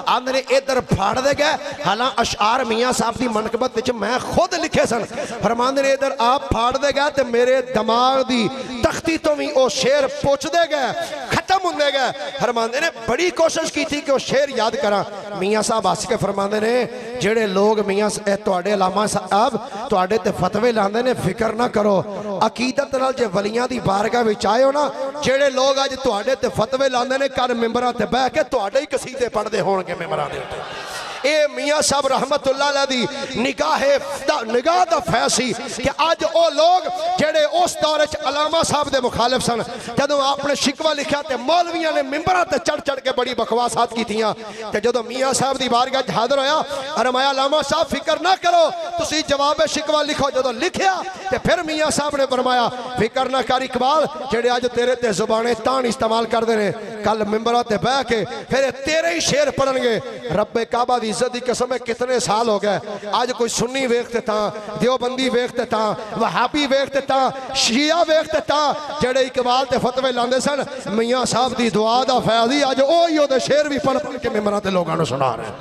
आंदे ने इधर फाड़ दे गए। हालां अशार मियाँ साहब की मनकबत विच मैं खुद लिखे सन। फरमांदे ने इधर आप फाड़ दे गए तो मेरे दिमाग की तख्ती तो भी वो शेर पुछदे गए, खत्म होंदे गए। फरमांदे ने बड़ी कोशिश की थी कि वो शेर याद करा। मियाँ साहब हस के फरमांदे ने जेड़े लोग मियाँ तुहाडे अलामा साहब तुहाडे ते फतवे लांदे ने फिक्र ना करो, अकीदत नाल जे वलियां दी बारगाह विच आए हो ना, जेड़े लोग अज तुहाडे ते फतवे लांदे ने कल मिंबरां ते बह के तुहाडे ही कसीदे पढ़दे होणगे मिंबरां दे उत्ते। ये मियाँ साहब रहमतुल्लाह अलैह दी निगाह दा फैसी कि अज वो लोग जेड़े उस दौर च अलामा साहब दे मुखालिफ सन, जदों आपने शिकवा लिखा तो मौलवियां ने मिंबरां ते चढ़ चढ़ के बड़ी बकवासात कीतियां। ते जदों मियाँ साहब दी बारगाह च हाज़र होया, फरमाया अलामा साहब फिक्र ना करो, तुसी जवाब शिकवा लिखो। जदों लिखिया ते फिर मियाँ साहब ने फरमाया फिक्र ना कर इकबाल, जेड़े अज तेरे ते जुबाने तान इस्तेमाल करते हैं, कल मिंबरां ते बह के फिर तेरे ही शेर पढ़नगे। रब्बे काबा दी इज्जत की कसम है, कितने साल हो गए आज कोई सुन्नी वेखते था, देवबंदी वेखते था, वहाबी वेखते था, शिया वेखते था, जेड़े इकबाल ते फतवे लांदे सन। मियाँ साहब की दुआ दा फैज़ ही अज ओही ओहदे शेर भी पढ़ पढ़ के मिंबरां ते लोगां नूं सुना रहे।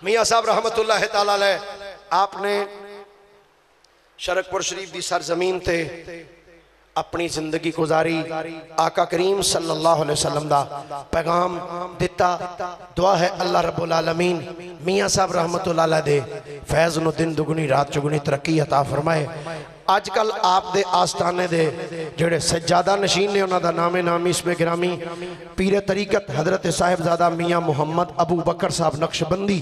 मियाँ साहब रहमतुल्लाह तआला अलैह आपने शरकपुर शरीफ की सरजमीन ते अपनी जिंदगी गुजारी, आका करीम सल्लल्लाहु अलैहि वसल्लम दा पैगाम दिता। दुआ है अल्लाह रब्बुल आलमीन मियाँ साहब रहमतुल्लाह अलैह दे फैज़ नूं दिन दुगनी रात चुगनी तरक्की अता फरमाए। अजकल आप दे आस्थाने दे जेड़े सज्जादा नशीन ने उन्हां दा नामे नामी इसमें गिरामी पीर तरीकत हजरत साहिबजादा मियाँ मुहम्मद अबू बकर साहब नक्शबंदी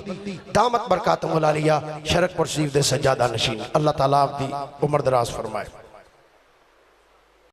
दामत बरकातुहुल आलिया शरकपुर शरीफ दे सज्जादा नशीन, अल्लाह ताला आप दी उम्र दराज फरमाए।